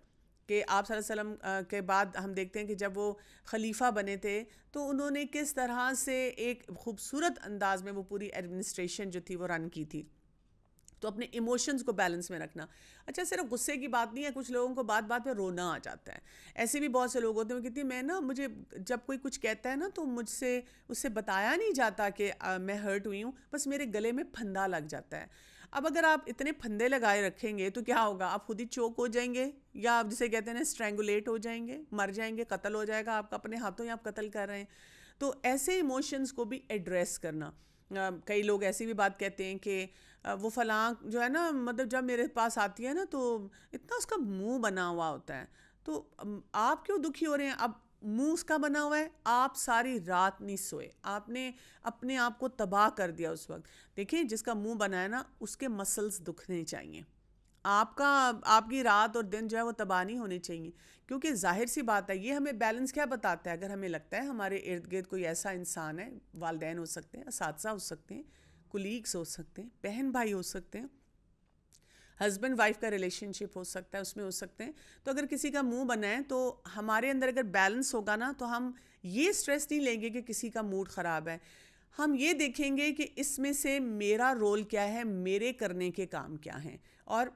کہ آپ صلی اللہ علیہ وسلم کے بعد ہم دیکھتے ہیں کہ جب وہ خلیفہ بنے تھے تو انہوں نے کس طرح سے ایک خوبصورت انداز میں وہ پوری ایڈمنسٹریشن جو تھی وہ رن کی تھی. تو اپنے ایموشنز کو بیلنس میں رکھنا. اچھا صرف غصے کی بات نہیں ہے، کچھ لوگوں کو بات بات پہ رونا آ جاتا ہے. ایسے بھی بہت سے لوگ ہوتے ہیں کہتے ہیں میں نا، مجھے جب کوئی کچھ کہتا ہے نا تو مجھ سے اس سے بتایا نہیں جاتا کہ میں ہرٹ ہوئی ہوں، بس میرے گلے میں پھندا لگ جاتا ہے. اب اگر آپ اتنے پھندے لگائے رکھیں گے تو کیا ہوگا؟ آپ خود ہی چوک ہو جائیں گے، یا آپ جسے کہتے ہیں اسٹرینگولیٹ ہو جائیں گے، مر جائیں گے، قتل ہو جائے گا آپ کا، اپنے ہاتھوں ہی آپ قتل کر رہے ہیں. تو ایسے ایموشنز کو بھی ایڈریس کرنا. کئی لوگ ایسی بھی بات کہتے ہیں کہ وہ فلاں جو ہے نا، مطلب جب میرے پاس آتی ہے نا تو اتنا اس کا منہ بنا ہوا ہوتا ہے، تو آپ کیوں دکھی ہو رہے ہیں؟ اب منہ اس کا بنا ہوا ہے، آپ ساری رات نہیں سوئے، آپ نے اپنے آپ کو تباہ کر دیا اس وقت. دیکھیں جس کا منہ بنا ہے نا اس کے مسلز دکھنے چاہیے. آپ کی رات اور دن جو ہے وہ تباہ نہیں ہونے چاہیے. کیونکہ ظاہر سی بات ہے یہ ہمیں بیلنس کیا بتاتا ہے. اگر ہمیں لگتا ہے ہمارے ارد گرد کوئی ایسا انسان ہے، والدین ہو سکتے ہیں، اساتذہ ہو سکتے ہیں، کولیگس ہو سکتے ہیں، بہن بھائی ہو سکتے ہیں، ہسبینڈ وائف کا ریلیشن شپ ہو سکتا ہے، اس میں ہو سکتے ہیں، تو اگر کسی کا منہ بنا ہے تو ہمارے اندر اگر بیلنس ہوگا نا تو ہم یہ سٹریس نہیں لیں گے کہ کسی کا موڈ خراب ہے. ہم یہ دیکھیں گے کہ اس میں سے میرا رول کیا ہے، میرے کرنے کے کام کیا ہیں، اور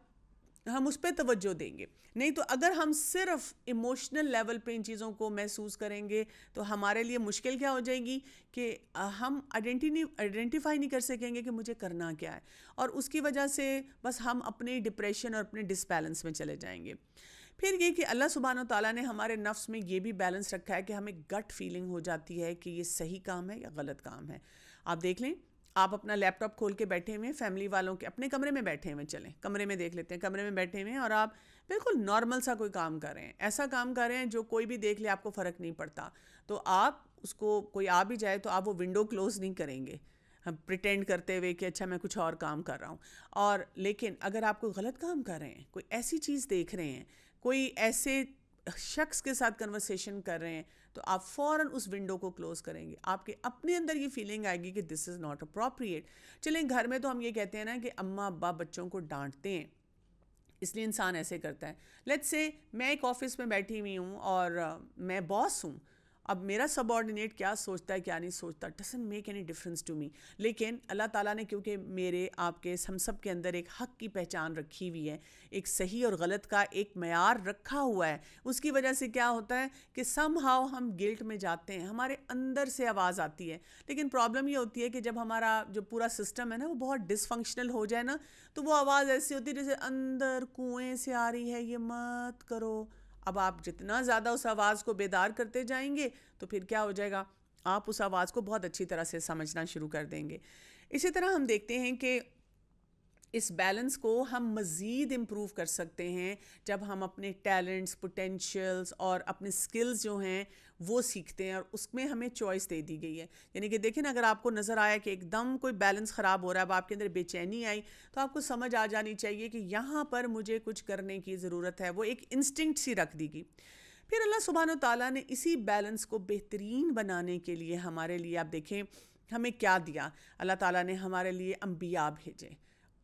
ہم اس پہ توجہ دیں گے. نہیں تو اگر ہم صرف ایموشنل لیول پہ ان چیزوں کو محسوس کریں گے تو ہمارے لیے مشکل کیا ہو جائے گی کہ ہم آئیڈینٹیفائی نہیں کر سکیں گے کہ مجھے کرنا کیا ہے، اور اس کی وجہ سے بس ہم اپنے ڈپریشن اور اپنے ڈس بیلنس میں چلے جائیں گے. پھر یہ کہ اللہ سبحانہ و تعالیٰ نے ہمارے نفس میں یہ بھی بیلنس رکھا ہے کہ ہمیں گٹ فیلنگ ہو جاتی ہے کہ یہ صحیح کام ہے یا غلط کام ہے. آپ دیکھ لیں، آپ اپنا لیپ ٹاپ کھول کے بیٹھے ہوئے، فیملی والوں کے اپنے کمرے میں بیٹھے ہوئے، چلیں کمرے میں دیکھ لیتے ہیں، کمرے میں بیٹھے ہوئے ہیں اور آپ بالکل نارمل سا کوئی کام کر رہے ہیں، ایسا کام کر رہے ہیں جو کوئی بھی دیکھ لے آپ کو فرق نہیں پڑتا. تو آپ اس کو کوئی آ بھی جائے تو آپ وہ ونڈو کلوز نہیں کریں گے ہم پریٹینڈ کرتے ہوئے کہ اچھا میں کچھ اور کام کر رہا ہوں. اور لیکن اگر آپ کوئی غلط کام کر رہے ہیں، کوئی ایسی چیز دیکھ رہے ہیں، کوئی ایسے شخص کے ساتھ کنورسیشن کر رہے ہیں، تو آپ فوراً اس ونڈو کو کلوز کریں گے. آپ کے اپنے اندر یہ فیلنگ آئے گی کہ دس از ناٹ اپروپریٹ. چلیں گھر میں تو ہم یہ کہتے ہیں نا کہ اماں ابا بچوں کو ڈانٹتے ہیں اس لیے انسان ایسے کرتا ہے. لیٹس سے میں ایک آفس میں بیٹھی ہوئی ہوں اور میں باس ہوں. اب میرا سب آرڈینیٹ کیا سوچتا ہے کیا نہیں سوچتا doesn't make any difference to me. لیکن اللہ تعالیٰ نے کیونکہ میرے آپ کے ہم سب کے اندر ایک حق کی پہچان رکھی ہوئی ہے، ایک صحیح اور غلط کا ایک معیار رکھا ہوا ہے، اس کی وجہ سے کیا ہوتا ہے کہ سم ہاؤ ہم گلٹ میں جاتے ہیں، ہمارے اندر سے آواز آتی ہے. لیکن پرابلم یہ ہوتی ہے کہ جب ہمارا جو پورا سسٹم ہے نا وہ بہت ڈس فنکشنل ہو جائے نا تو وہ آواز ایسی ہوتی ہے جیسے اندر کنویں سے آ رہی ہے، یہ مت کرو. اب آپ جتنا زیادہ اس آواز کو بیدار کرتے جائیں گے تو پھر کیا ہو جائے گا، آپ اس آواز کو بہت اچھی طرح سے سمجھنا شروع کر دیں گے. اسی طرح ہم دیکھتے ہیں کہ اس بیلنس کو ہم مزید امپروو کر سکتے ہیں جب ہم اپنے ٹیلنٹس، پوٹینشیلز اور اپنے سکلز جو ہیں وہ سیکھتے ہیں، اور اس میں ہمیں چوائس دے دی گئی ہے. یعنی کہ دیکھیں نا اگر آپ کو نظر آیا کہ ایک دم کوئی بیلنس خراب ہو رہا ہے، اب آپ کے اندر بے چینی آئی، تو آپ کو سمجھ آ جانی چاہیے کہ یہاں پر مجھے کچھ کرنے کی ضرورت ہے. وہ ایک انسٹنکٹ سی رکھ دی گئی. پھر اللہ سبحانہ و تعالیٰ نے اسی بیلنس کو بہترین بنانے کے لیے ہمارے لیے آپ دیکھیں ہمیں کیا دیا. اللہ تعالیٰ نے ہمارے لیے انبیاء بھیجے.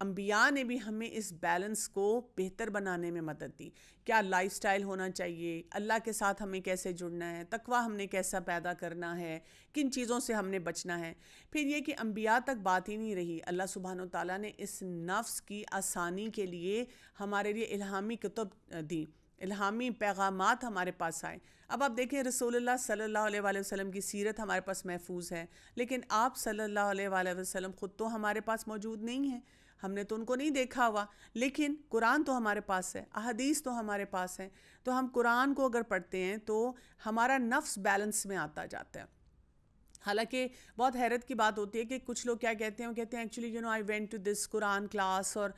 انبیاء نے بھی ہمیں اس بیلنس کو بہتر بنانے میں مدد دی. کیا لائف سٹائل ہونا چاہیے، اللہ کے ساتھ ہمیں کیسے جڑنا ہے، تقویٰ ہم نے کیسا پیدا کرنا ہے، کن چیزوں سے ہم نے بچنا ہے. پھر یہ کہ انبیاء تک بات ہی نہیں رہی، اللہ سبحانہ و تعالیٰ نے اس نفس کی آسانی کے لیے ہمارے لیے الہامی کتب دی، الہامی پیغامات ہمارے پاس آئے. اب آپ دیکھیں رسول اللہ صلی اللہ علیہ وآلہ وسلم کی سیرت ہمارے پاس محفوظ ہے، لیکن آپ صلی اللہ علیہ وآلہ وسلم خود تو ہمارے پاس موجود نہیں ہیں، ہم نے تو ان کو نہیں دیکھا ہوا. لیکن قرآن تو ہمارے پاس ہے، احادیث تو ہمارے پاس ہیں. تو ہم قرآن کو اگر پڑھتے ہیں تو ہمارا نفس بیلنس میں آتا جاتا ہے. حالانکہ بہت حیرت کی بات ہوتی ہے کہ کچھ لوگ کیا کہتے ہیں، وہ کہتے ہیں actually I went to this Quran class, اور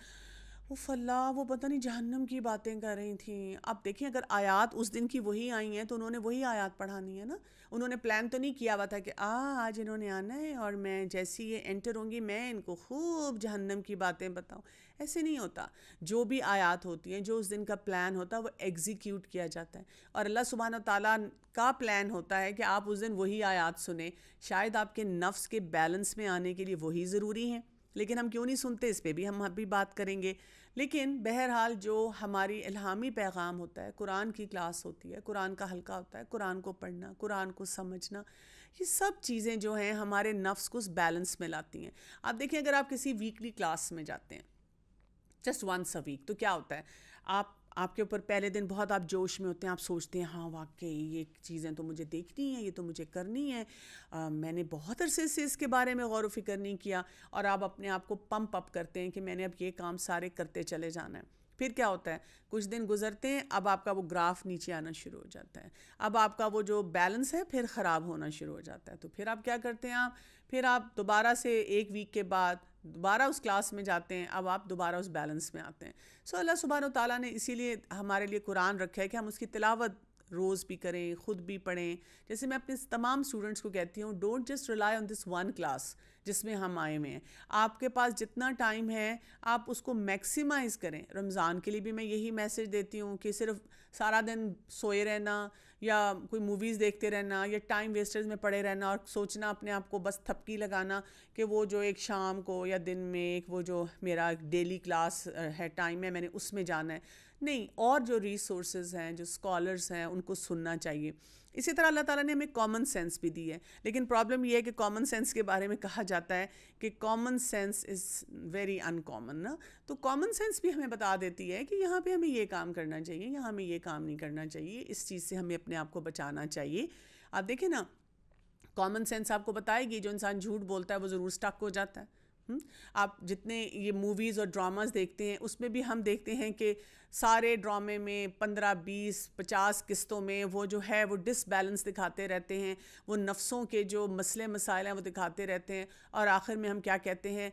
اللہ وہ پتہ نہیں جہنم کی باتیں کر رہی تھیں. اب دیکھیں اگر آیات اس دن کی وہی آئی ہیں تو انہوں نے وہی آیات پڑھانی ہے نا. انہوں نے پلان تو نہیں کیا ہوا تھا کہ آج انہوں نے آنا ہے اور میں جیسی یہ انٹر ہوں گی میں ان کو خوب جہنم کی باتیں بتاؤں. ایسے نہیں ہوتا. جو بھی آیات ہوتی ہیں، جو اس دن کا پلان ہوتا ہے وہ ایگزیکیوٹ کیا جاتا ہے، اور اللہ سبحانہ تعالیٰ کا پلان ہوتا ہے کہ آپ اس دن وہی آیات سنیں. شاید آپ کے نفس کے بیلنس میں آنے کے لیے وہی ضروری ہیں، لیکن ہم کیوں نہیں سنتے، اس پہ بھی ہم ابھی بات کریں گے. لیکن بہرحال جو ہماری الہامی پیغام ہوتا ہے، قرآن کی کلاس ہوتی ہے، قرآن کا حلقہ ہوتا ہے، قرآن کو پڑھنا، قرآن کو سمجھنا، یہ سب چیزیں جو ہیں ہمارے نفس کو اس بیلنس میں لاتی ہیں. آپ دیکھیں اگر آپ کسی ویکلی کلاس میں جاتے ہیں جسٹ ونس اے ویک، تو کیا ہوتا ہے، آپ کے اوپر پہلے دن بہت آپ جوش میں ہوتے ہیں، آپ سوچتے ہیں ہاں واقعی یہ چیزیں تو مجھے دیکھنی ہیں، یہ تو مجھے کرنی ہے، میں نے بہت عرصے سے اس کے بارے میں غور و فکر نہیں کیا، اور آپ اپنے آپ کو پمپ اپ کرتے ہیں کہ میں نے اب یہ کام سارے کرتے چلے جانا ہے. پھر کیا ہوتا ہے، کچھ دن گزرتے ہیں، اب آپ کا وہ گراف نیچے آنا شروع ہو جاتا ہے، اب آپ کا وہ جو بیلنس ہے پھر خراب ہونا شروع ہو جاتا ہے. تو پھر آپ کیا کرتے ہیں، پھر آپ دوبارہ سے ایک ویک کے بعد دوبارہ اس کلاس میں جاتے ہیں، اب آپ دوبارہ اس بیلنس میں آتے ہیں. اللہ سبحانہ و تعالیٰ نے اسی لیے ہمارے لیے قرآن رکھا ہے کہ ہم اس کی تلاوت روز بھی کریں, خود بھی پڑھیں. جیسے میں اپنے تمام اسٹوڈنٹس کو کہتی ہوں, don't just rely on this one class جس میں ہم آئے ہوئے ہیں. آپ کے پاس جتنا ٹائم ہے آپ اس کو میکسیمائز کریں. رمضان کے لیے بھی میں یہی میسج دیتی ہوں کہ صرف سارا دن سوئے رہنا یا کوئی موویز دیکھتے رہنا یا ٹائم ویسٹرز میں پڑے رہنا اور سوچنا اپنے آپ کو بس تھپکی لگانا کہ وہ جو ایک شام کو یا دن میں ایک وہ جو میرا ڈیلی کلاس ہے ٹائم ہے میں نے اس میں جانا ہے. نہیں, اور جو ریسورسز ہیں, جو اسکالرس ہیں, ان کو سننا چاہیے. اسی طرح اللہ تعالیٰ نے ہمیں کامن سینس بھی دی ہے, لیکن پرابلم یہ ہے کہ کامن سینس کے بارے میں کہا جاتا ہے کہ common sense is very in common نا. تو کامن سینس بھی ہمیں بتا دیتی ہے کہ یہاں پہ ہمیں یہ کام کرنا چاہیے, یہاں ہمیں یہ کام نہیں کرنا چاہیے, اس چیز سے ہمیں اپنے آپ کو بچانا چاہیے. آپ دیکھیں نا, کامن سینس آپ کو بتائے گی جو انسان جھوٹ بولتا ہے وہ ضرور اسٹک ہو جاتا ہے. آپ جتنے یہ موویز اور ڈراماز دیکھتے ہیں اس میں بھی ہم دیکھتے ہیں کہ سارے ڈرامے میں 15 20 50 قسطوں میں وہ جو ہے وہ ڈس بیلنس دکھاتے رہتے ہیں, وہ نفسوں کے جو مسئلے مسائل ہیں وہ دکھاتے رہتے ہیں, اور آخر میں ہم کیا کہتے ہیں,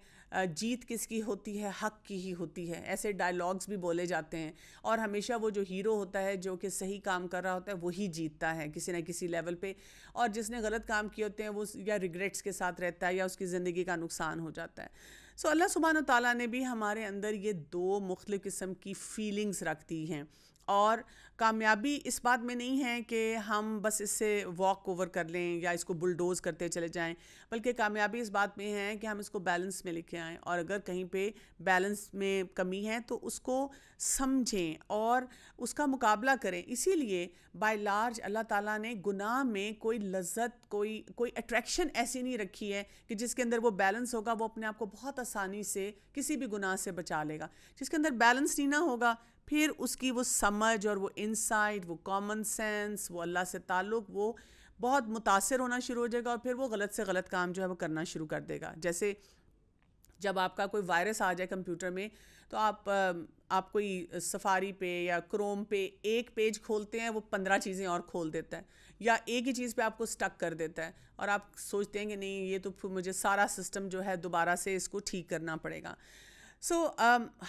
جیت کس کی ہوتی ہے, حق کی ہی ہوتی ہے. ایسے ڈائلاگز بھی بولے جاتے ہیں, اور ہمیشہ وہ جو ہیرو ہوتا ہے جو کہ صحیح کام کر رہا ہوتا ہے وہی جیتتا ہے کسی نہ کسی لیول پہ, اور جس نے غلط کام کیے ہوتے ہیں وہ یا ریگریٹس کے ساتھ رہتا ہے یا اس کی زندگی کا نقصان ہو جاتا ہے. سو اللہ سبحانہ و تعالیٰ نے بھی ہمارے اندر یہ دو مختلف قسم کی فیلنگز رکھ دی ہیں, اور کامیابی اس بات میں نہیں ہے کہ ہم بس اس سے واک اوور کر لیں یا اس کو بلڈوز کرتے چلے جائیں, بلکہ کامیابی اس بات میں ہے کہ ہم اس کو بیلنس میں لے کے آئیں, اور اگر کہیں پہ بیلنس میں کمی ہے تو اس کو سمجھیں اور اس کا مقابلہ کریں. اسی لیے بائی لارج اللہ تعالیٰ نے گناہ میں کوئی لذت, کوئی اٹریکشن ایسی نہیں رکھی ہے کہ جس کے اندر وہ بیلنس ہوگا وہ اپنے آپ کو بہت آسانی سے کسی بھی گناہ سے بچا لے گا. جس کے اندر بیلنس نہیں نہ ہوگا پھر اس کی وہ سمجھ اور وہ انسائٹ, وہ کامن سینس, وہ اللہ سے تعلق, وہ بہت متاثر ہونا شروع ہو جائے گا, اور پھر وہ غلط سے غلط کام جو ہے وہ کرنا شروع کر دے گا. جیسے جب آپ کا کوئی وائرس آ جائے کمپیوٹر میں تو آپ کوئی سفاری پہ یا کروم پہ ایک پیج کھولتے ہیں وہ 15 چیزیں اور کھول دیتا ہے, یا ایک ہی چیز پہ آپ کو سٹک کر دیتا ہے, اور آپ سوچتے ہیں کہ نہیں یہ تو پھر مجھے سارا سسٹم جو ہے دوبارہ سے اس کو ٹھیک کرنا پڑے گا. سو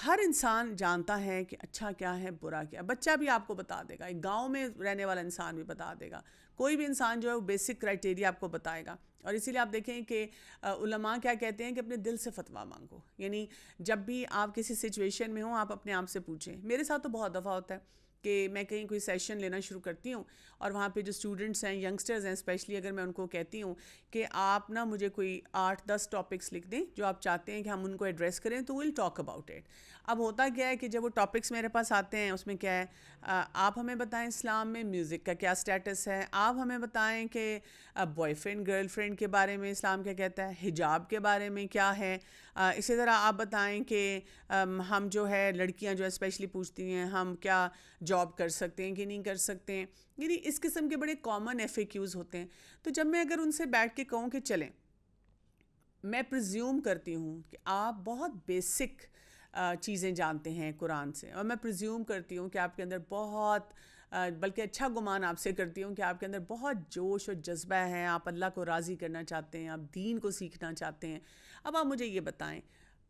ہر انسان جانتا ہے کہ اچھا کیا ہے برا کیا ہے. بچہ بھی آپ کو بتا دے گا, ایک گاؤں میں رہنے والا انسان بھی بتا دے گا, کوئی بھی انسان جو ہے وہ بیسک کرائٹیریا آپ کو بتائے گا. اور اسی لیے آپ دیکھیں کہ علماء کیا کہتے ہیں کہ اپنے دل سے فتویٰ مانگو. یعنی جب بھی آپ کسی سچویشن میں ہوں آپ اپنے آپ سے پوچھیں. میرے ساتھ تو بہت دفعہ ہوتا ہے کہ میں کہیں کوئی سیشن لینا شروع کرتی ہوں, اور وہاں پہ جو اسٹوڈنٹس ہیں, ینگسٹرز ہیں اسپیشلی, اگر میں ان کو کہتی ہوں کہ آپ نا مجھے کوئی 8-10 ٹاپکس لکھ دیں جو آپ چاہتے ہیں کہ ہم ان کو ایڈریس کریں, تو ویل ٹاک اباؤٹ اٹ. اب ہوتا کیا ہے کہ جب وہ ٹاپکس میرے پاس آتے ہیں اس میں کیا ہے, آپ ہمیں بتائیں اسلام میں میوزک کا کیا سٹیٹس ہے, آپ ہمیں بتائیں کہ بوائے فرینڈ گرل فرینڈ کے بارے میں اسلام کیا کہتا ہے, حجاب کے بارے میں کیا ہے, اسی طرح آپ بتائیں کہ ہم جو ہے لڑکیاں جو اسپیشلی پوچھتی ہیں ہم کیا جاب کر سکتے ہیں کہ نہیں کر سکتے ہیں. یعنی اس قسم کے بڑے کامن ایف اے کیوز ہوتے ہیں. تو جب میں اگر ان سے بیٹھ کے کہوں کہ چلیں, میں پریزیوم کرتی ہوں کہ آپ بہت بیسک چیزیں جانتے ہیں قرآن سے, اور میں پریزیوم کرتی ہوں کہ آپ کے اندر بہت بلکہ اچھا گمان آپ سے کرتی ہوں کہ آپ کے اندر بہت جوش اور جذبہ ہے, آپ اللہ کو راضی کرنا چاہتے ہیں, آپ دین کو سیکھنا چاہتے ہیں. اب آپ مجھے یہ بتائیں,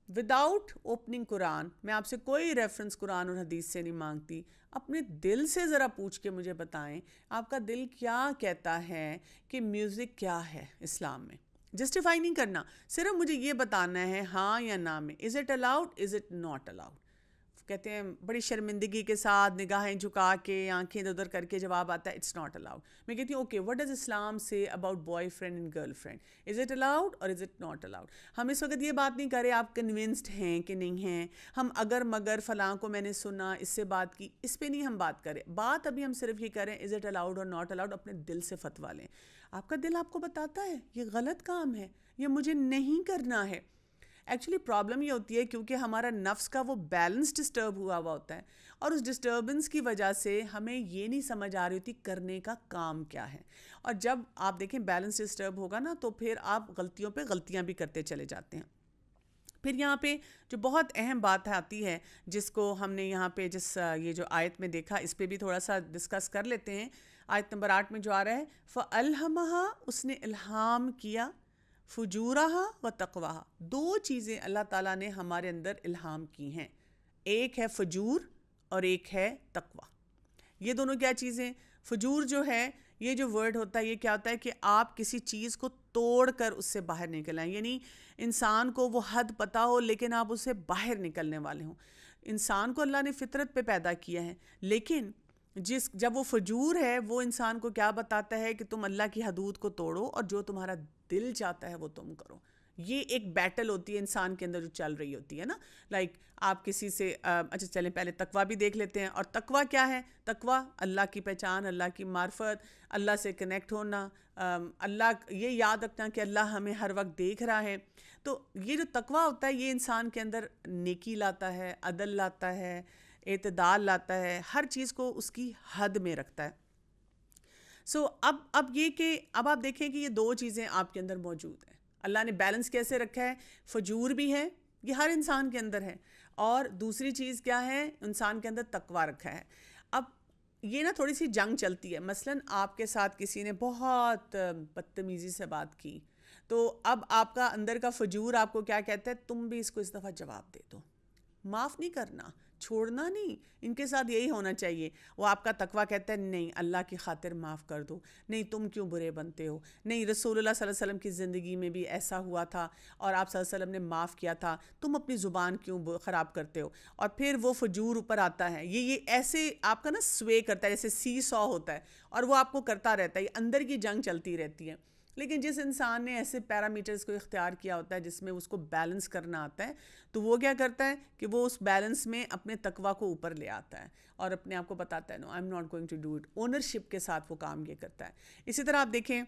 وداؤٹ اوپننگ قرآن, میں آپ سے کوئی ریفرنس قرآن اور حدیث سے نہیں مانگتی, اپنے دل سے ذرا پوچھ کے مجھے بتائیں آپ کا دل کیا کہتا ہے کہ میوزک کیا ہے اسلام میں. جسٹیفائی نہیں کرنا, صرف مجھے یہ بتانا ہے ہاں یا نہ میں, is it allowed, is it not allowed. کہتے ہیں بڑی شرمندگی کے ساتھ نگاہیں جھکا کے آنکھیں ادھر کر کے جواب آتا ہے اٹس ناٹ الاؤڈ. میں کہتی ہوں اوکے, وٹ ڈز اسلام سے about boy friend and girl friend, is it allowed اور از اٹ ناٹ الاؤڈ. ہم اس وقت یہ بات نہیں کریں آپ کنونسڈ ہیں کہ نہیں ہیں, ہم اگر مگر فلاں کو میں نے سنا اس سے بات کی, اس پہ نہیں ہم بات کریں. بات ابھی ہم صرف یہ کریں از اٹ الاؤڈ اور ناٹ الاؤڈ, اپنے دل سے فتویٰ لیں. آپ کا دل آپ کو بتاتا ہے یہ غلط کام ہے, یہ مجھے نہیں کرنا ہے. ایکچولی پرابلم یہ ہوتی ہے کیونکہ ہمارا نفس کا وہ بیلنس ڈسٹرب ہوا ہوتا ہے, اور اس ڈسٹربنس کی وجہ سے ہمیں یہ نہیں سمجھ آ رہی ہوتی کرنے کا کام کیا ہے. اور جب آپ دیکھیں بیلنس ڈسٹرب ہوگا نا تو پھر آپ غلطیوں پہ غلطیاں بھی کرتے چلے جاتے ہیں. پھر یہاں پہ جو بہت اہم بات آتی ہے جس کو ہم نے یہاں پہ یہ جو آیت میں دیکھا, اس پہ بھی تھوڑا سا ڈسکس کر لیتے ہیں. آیت نمبر 8 میں جو آ رہا ہے, فَأَلْهَمَهَا, اس نے الہام کیا, فجورہا و تقواہا, دو چیزیں اللہ تعالیٰ نے ہمارے اندر الہام کی ہیں, ایک ہے فجور اور ایک ہے تقوی. یہ دونوں کیا چیزیں, فجور جو ہے یہ جو ورڈ ہوتا ہے یہ کیا ہوتا ہے کہ آپ کسی چیز کو توڑ کر اس سے باہر نکل آئیں. یعنی انسان کو وہ حد پتہ ہو لیکن آپ اس سے باہر نکلنے والے ہوں. انسان کو اللہ نے فطرت پہ پیدا کیا ہے, لیکن جب وہ فجور ہے وہ انسان کو کیا بتاتا ہے کہ تم اللہ کی حدود کو توڑو اور جو تمہارا دل چاہتا ہے وہ تم کرو. یہ ایک بیٹل ہوتی ہے انسان کے اندر جو چل رہی ہوتی ہے نا. لائک آپ کسی سے اچھا چلیں پہلے تقویٰ بھی دیکھ لیتے ہیں. اور تقویٰ کیا ہے؟ تقویٰ اللہ کی پہچان, اللہ کی معرفت, اللہ سے کنیکٹ ہونا, اللہ یہ یاد رکھنا کہ اللہ ہمیں ہر وقت دیکھ رہا ہے. تو یہ جو تقویٰ ہوتا ہے یہ انسان کے اندر نیکی لاتا ہے, عدل لاتا ہے, اعتدال لاتا ہے, ہر چیز کو اس کی حد میں رکھتا ہے. سو اب یہ کہ اب آپ دیکھیں کہ یہ دو چیزیں آپ کے اندر موجود ہیں. اللہ نے بیلنس کیسے رکھا ہے؟ فجور بھی ہے, یہ ہر انسان کے اندر ہے, اور دوسری چیز کیا ہے؟ انسان کے اندر تقویٰ رکھا ہے. اب یہ نا تھوڑی سی جنگ چلتی ہے. مثلاً آپ کے ساتھ کسی نے بہت بدتمیزی سے بات کی, تو اب آپ کا اندر کا فجور آپ کو کیا کہتا ہے؟ تم بھی اس کو اس دفعہ جواب دے دو, معاف نہیں کرنا, چھوڑنا نہیں, ان کے ساتھ یہی ہونا چاہیے. وہ آپ کا تقویٰ کہتا ہے نہیں اللہ کی خاطر معاف کر دو, نہیں تم کیوں برے بنتے ہو, نہیں رسول اللہ صلی اللہ علیہ وسلم کی زندگی میں بھی ایسا ہوا تھا اور آپ صلی اللہ علیہ وسلم نے معاف کیا تھا, تم اپنی زبان کیوں خراب کرتے ہو. اور پھر وہ فجور اوپر آتا ہے, یہ ایسے آپ کا نا سوے کرتا ہے, جیسے سی سو ہوتا ہے, اور وہ آپ کو کرتا رہتا ہے. یہ اندر کی جنگ چلتی رہتی ہے. لیکن جس انسان نے ایسے پیرامیٹرز کو اختیار کیا ہوتا ہے جس میں اس کو بیلنس کرنا آتا ہے, تو وہ کیا کرتا ہے کہ وہ اس بیلنس میں اپنے تقویٰ کو اوپر لے آتا ہے اور اپنے آپ کو بتاتا ہے no I am not going to do it. Ownership کے ساتھ وہ کام یہ کرتا ہے. اسی طرح آپ دیکھیں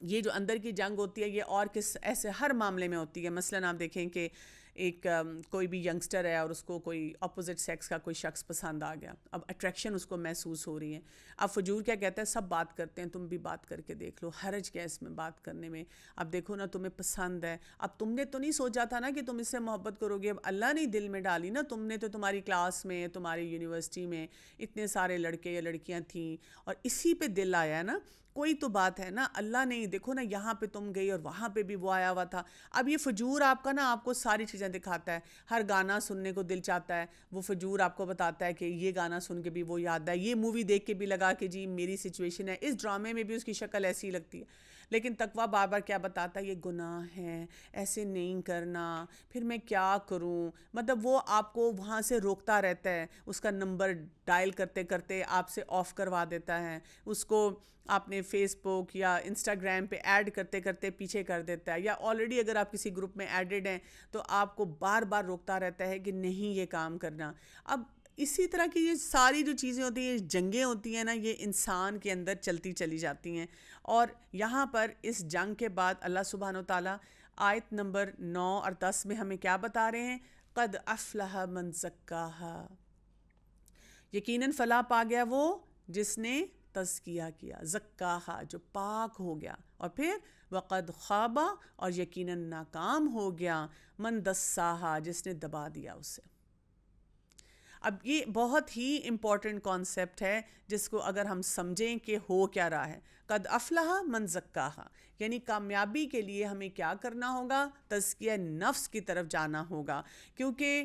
یہ جو اندر کی جنگ ہوتی ہے یہ اور کس ایسے ہر معاملے میں ہوتی ہے. مثلاً آپ دیکھیں کہ ایک کوئی بھی ینگسٹر ہے اور اس کو کوئی اپوزٹ سیکس کا کوئی شخص پسند آ گیا, اب اٹریکشن اس کو محسوس ہو رہی ہے. اب فجور کیا کہتا ہے؟ سب بات کرتے ہیں, تم بھی بات کر کے دیکھ لو, حرج کیا اس میں بات کرنے میں. اب دیکھو نا تمہیں پسند ہے, اب تم نے تو نہیں سوچا تھا نا کہ تم اس سے محبت کرو گے, اب اللہ نے دل میں ڈالی نا, تم نے تو تمہاری کلاس میں تمہاری یونیورسٹی میں اتنے سارے لڑکے یا لڑکیاں تھیں اور اسی پہ دل آیا ہے نا, کوئی تو بات ہے نا. اللہ نے دیکھو نا یہاں پہ تم گئی اور وہاں پہ بھی وہ آیا ہوا تھا. اب یہ فجور آپ کا نا آپ کو ساری چیزیں دکھاتا ہے, ہر گانا سننے کو دل چاہتا ہے, وہ فجور آپ کو بتاتا ہے کہ یہ گانا سن کے بھی وہ یاد ہے, یہ مووی دیکھ کے بھی لگا کہ جی میری سچویشن ہے, اس ڈرامے میں بھی اس کی شکل ایسی لگتی ہے. لیکن تقویٰ بار بار کیا بتاتا ہے؟ یہ گناہ ہے, ایسے نہیں کرنا, پھر میں کیا کروں. مطلب وہ آپ کو وہاں سے روکتا رہتا ہے, اس کا نمبر ڈائل کرتے کرتے آپ سے آف کروا دیتا ہے, اس کو آپ نے فیس بک یا انسٹاگرام پہ ایڈ کرتے کرتے پیچھے کر دیتا ہے, یا آلریڈی اگر آپ کسی گروپ میں ایڈڈ ہیں تو آپ کو بار بار روکتا رہتا ہے کہ نہیں یہ کام کرنا. اب اسی طرح کی یہ ساری جو چیزیں ہوتی ہیں, جنگیں ہوتی ہیں نا, یہ انسان کے اندر چلتی چلی جاتی ہیں. اور یہاں پر اس جنگ کے بعد اللہ سبحانہ و تعالیٰ آیت نمبر 9 اور 10 میں ہمیں کیا بتا رہے ہیں؟ قد افلح من زکاہا, یقیناً فلاح پا گیا وہ جس نے تزکیہ کیا, زکاہا جو پاک ہو گیا. اور پھر وقد خوابا, اور یقیناً ناکام ہو گیا, من دساہا جس نے دبا دیا اسے. اب یہ بہت ہی امپورٹنٹ کانسیپٹ ہے جس کو اگر ہم سمجھیں کہ ہو کیا رہا ہے. قد افلح من زکاہا, یعنی کامیابی کے لیے ہمیں کیا کرنا ہوگا؟ تزکیہ نفس کی طرف جانا ہوگا. کیونکہ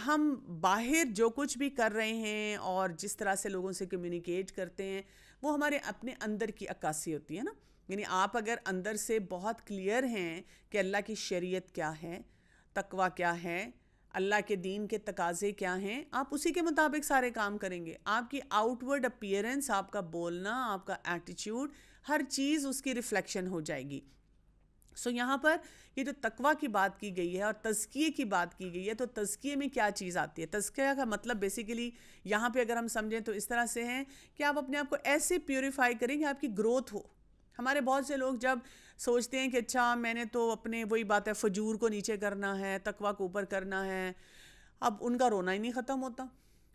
ہم باہر جو کچھ بھی کر رہے ہیں اور جس طرح سے لوگوں سے کمیونیکیٹ کرتے ہیں وہ ہمارے اپنے اندر کی عکاسی ہوتی ہے نا. یعنی آپ اگر اندر سے بہت کلیئر ہیں کہ اللہ کی شریعت کیا ہے, تقویٰ کیا ہے, اللہ کے دین کے تقاضے کیا ہیں, آپ اسی کے مطابق سارے کام کریں گے. آپ کی آؤٹ ورڈ اپیئرنس, آپ کا بولنا, آپ کا ایٹیچیوڈ, ہر چیز اس کی ریفلیکشن ہو جائے گی. سو یہاں پر یہ جو تقویٰ کی بات کی گئی ہے اور تزکیے کی بات کی گئی ہے, تو تزکیے میں کیا چیز آتی ہے؟ تزکیہ کا مطلب بیسیکلی یہاں پہ اگر ہم سمجھیں تو اس طرح سے ہیں کہ آپ اپنے آپ کو ایسے پیوریفائی کریں کہ آپ کی گروتھ ہو. ہمارے بہت سے لوگ جب سوچتے ہیں کہ اچھا میں نے تو اپنے وہی بات ہے فجور کو نیچے کرنا ہے, تقویٰ کو اوپر کرنا ہے, اب ان کا رونا ہی نہیں ختم ہوتا.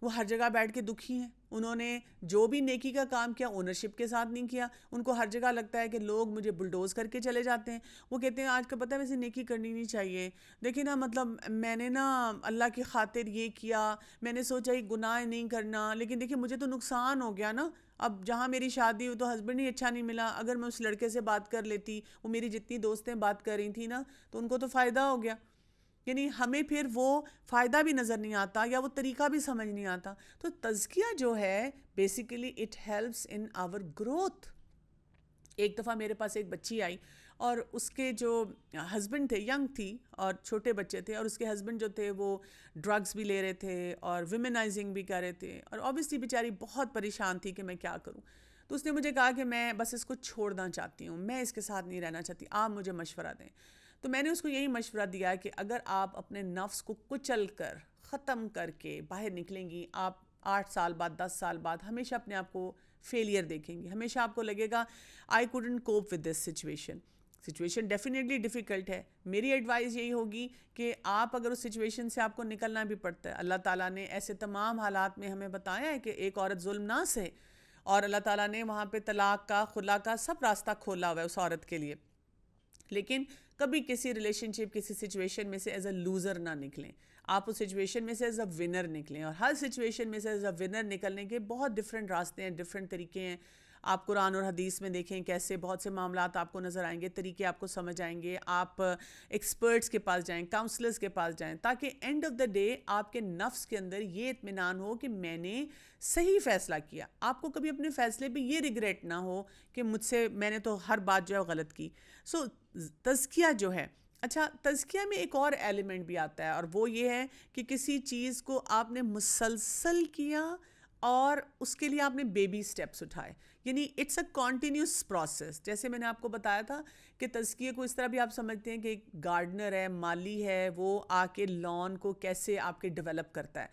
وہ ہر جگہ بیٹھ کے دکھی ہیں. انہوں نے جو بھی نیکی کا کام کیا اونرشپ کے ساتھ نہیں کیا. ان کو ہر جگہ لگتا ہے کہ لوگ مجھے بلڈوز کر کے چلے جاتے ہیں. وہ کہتے ہیں آج کا پتہ ہے ویسے نیکی کرنی نہیں چاہیے, دیکھیں نا مطلب میں نے نا اللہ کی خاطر یہ کیا, میں نے سوچا یہ گناہ نہیں کرنا, لیکن دیکھیں مجھے تو نقصان ہو گیا نا. اب جہاں میری شادی ہوئی تو ہسبینڈ ہی اچھا نہیں ملا, اگر میں اس لڑکے سے بات کر لیتی, وہ میری جتنی دوستیں بات کر رہی تھیں نا, تو ان کو تو فائدہ ہو گیا. یعنی ہمیں پھر وہ فائدہ بھی نظر نہیں آتا یا وہ طریقہ بھی سمجھ نہیں آتا. تو تزکیہ جو ہے basically it helps in our growth. ایک دفعہ میرے پاس ایک بچی آئی اور اس کے جو ہسبینڈ تھے، ینگ تھی اور چھوٹے بچے تھے، اور اس کے ہسبینڈ جو تھے وہ ڈرگز بھی لے رہے تھے اور ویمنائزنگ بھی کر رہے تھے، اور اوبیسلی بیچاری بہت پریشان تھی کہ میں کیا کروں. تو اس نے مجھے کہا کہ میں بس اس کو چھوڑنا چاہتی ہوں، میں اس کے ساتھ نہیں رہنا چاہتی، آپ مجھے مشورہ دیں. تو میں نے اس کو یہی مشورہ دیا کہ اگر آپ اپنے نفس کو کچل کر ختم کر کے باہر نکلیں گی، آپ 8 سال بعد 10 سال بعد ہمیشہ اپنے آپ کو فیلئر دیکھیں گی. ہمیشہ آپ کو لگے گا I couldn't cope with this situation definitely difficult ہے. میری ایڈوائز یہی ہوگی کہ آپ اگر اس سچویشن سے آپ کو نکلنا بھی پڑتا ہے، اللہ تعالیٰ نے ایسے تمام حالات میں ہمیں بتایا ہے کہ ایک عورت ظلم نہ سہے، اور اللہ تعالیٰ نے وہاں پہ طلاق کا، خلا کا سب راستہ کھولا ہوا ہے اس عورت کے لیے. لیکن کبھی کسی ریلیشن شپ، کسی سچویشن میں سے ایز اے لوزر نہ نکلیں. آپ اس سچویشن میں سے ایز اے ونر نکلیں، اور ہر سچویشن میں سے ایز اے ونر نکلنے کے بہت ڈفرینٹ راستے ہیں، ڈفرینٹ طریقے ہیں. آپ قرآن اور حدیث میں دیکھیں کیسے بہت سے معاملات آپ کو نظر آئیں گے، طریقے آپ کو سمجھ آئیں گے. آپ ایکسپرٹس کے پاس جائیں، کاؤنسلرز کے پاس جائیں، تاکہ اینڈ آف دا ڈے آپ کے نفس کے اندر یہ اطمینان ہو کہ میں نے صحیح فیصلہ کیا. آپ کو کبھی اپنے فیصلے پہ یہ ریگریٹ نہ ہو کہ مجھ سے میں نے تو ہر بات جو ہے غلط کی. سو تزکیہ جو ہے، اچھا تزکیہ میں ایک اور ایلیمنٹ بھی آتا ہے، اور وہ یہ ہے کہ کسی چیز کو آپ نے مسلسل کیا اور اس کے لیے آپ نے بیبی سٹیپس اٹھائے. یعنی اٹس اے کنٹینیوس پروسیس. جیسے میں نے آپ کو بتایا تھا کہ تزکیے کو اس طرح بھی آپ سمجھتے ہیں کہ ایک گارڈنر ہے، مالی ہے، وہ آ کے لان کو کیسے آپ کے ڈیولپ کرتا ہے.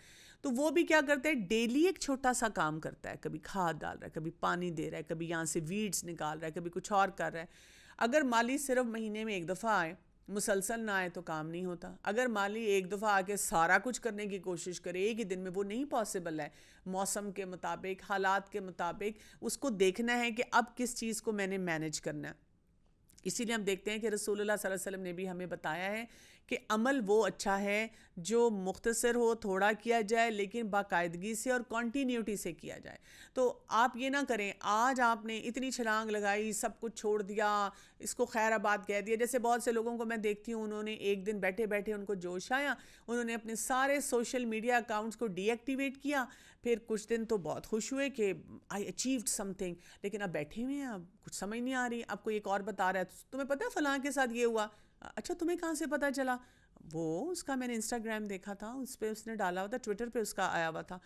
تو وہ بھی کیا کرتا ہے، ڈیلی ایک چھوٹا سا کام کرتا ہے. کبھی کھاد ڈال رہا ہے، کبھی پانی دے رہا ہے، کبھی یہاں سے ویڈز نکال رہا ہے، کبھی کچھ اور کر رہا ہے. اگر مالی صرف مہینے میں ایک دفعہ آئے، مسلسل نہ آئے، تو کام نہیں ہوتا. اگر مالی ایک دفعہ آ کے سارا کچھ کرنے کی کوشش کرے ایک ہی دن میں، وہ نہیں پاسبل ہے. موسم کے مطابق، حالات کے مطابق اس کو دیکھنا ہے کہ اب کس چیز کو میں نے مینیج کرنا ہے. اسی لیے ہم دیکھتے ہیں کہ رسول اللہ صلی اللہ علیہ وسلم نے بھی ہمیں بتایا ہے کہ عمل وہ اچھا ہے جو مختصر ہو، تھوڑا کیا جائے لیکن باقاعدگی سے اور کنٹینیوٹی سے کیا جائے. تو آپ یہ نہ کریں آج آپ نے اتنی چھلانگ لگائی، سب کچھ چھوڑ دیا، اس کو خیر آباد کہہ دیا. جیسے بہت سے لوگوں کو میں دیکھتی ہوں، انہوں نے ایک دن بیٹھے بیٹھے ان کو جوش آیا، انہوں نے اپنے سارے سوشل میڈیا اکاؤنٹس کو ڈی ایکٹیویٹ کیا. پھر کچھ دن تو بہت خوش ہوئے کہ آئی اچیوڈ سم تھنگ، لیکن اب بیٹھے ہوئے ہیں، اب کچھ سمجھ نہیں آ رہی. اب کوئی ایک اور بتا رہا ہے، تمہیں پتہ ہے فلاں کے ساتھ یہ ہوا. اچھا تمہیں کہاں سے پتہ چلا؟ وہ اس کا میں نے انسٹاگرام دیکھا تھا، اس پہ اس نے ڈالا ہوا تھا، ٹویٹر پہ اس کا آیا ہوا تھا.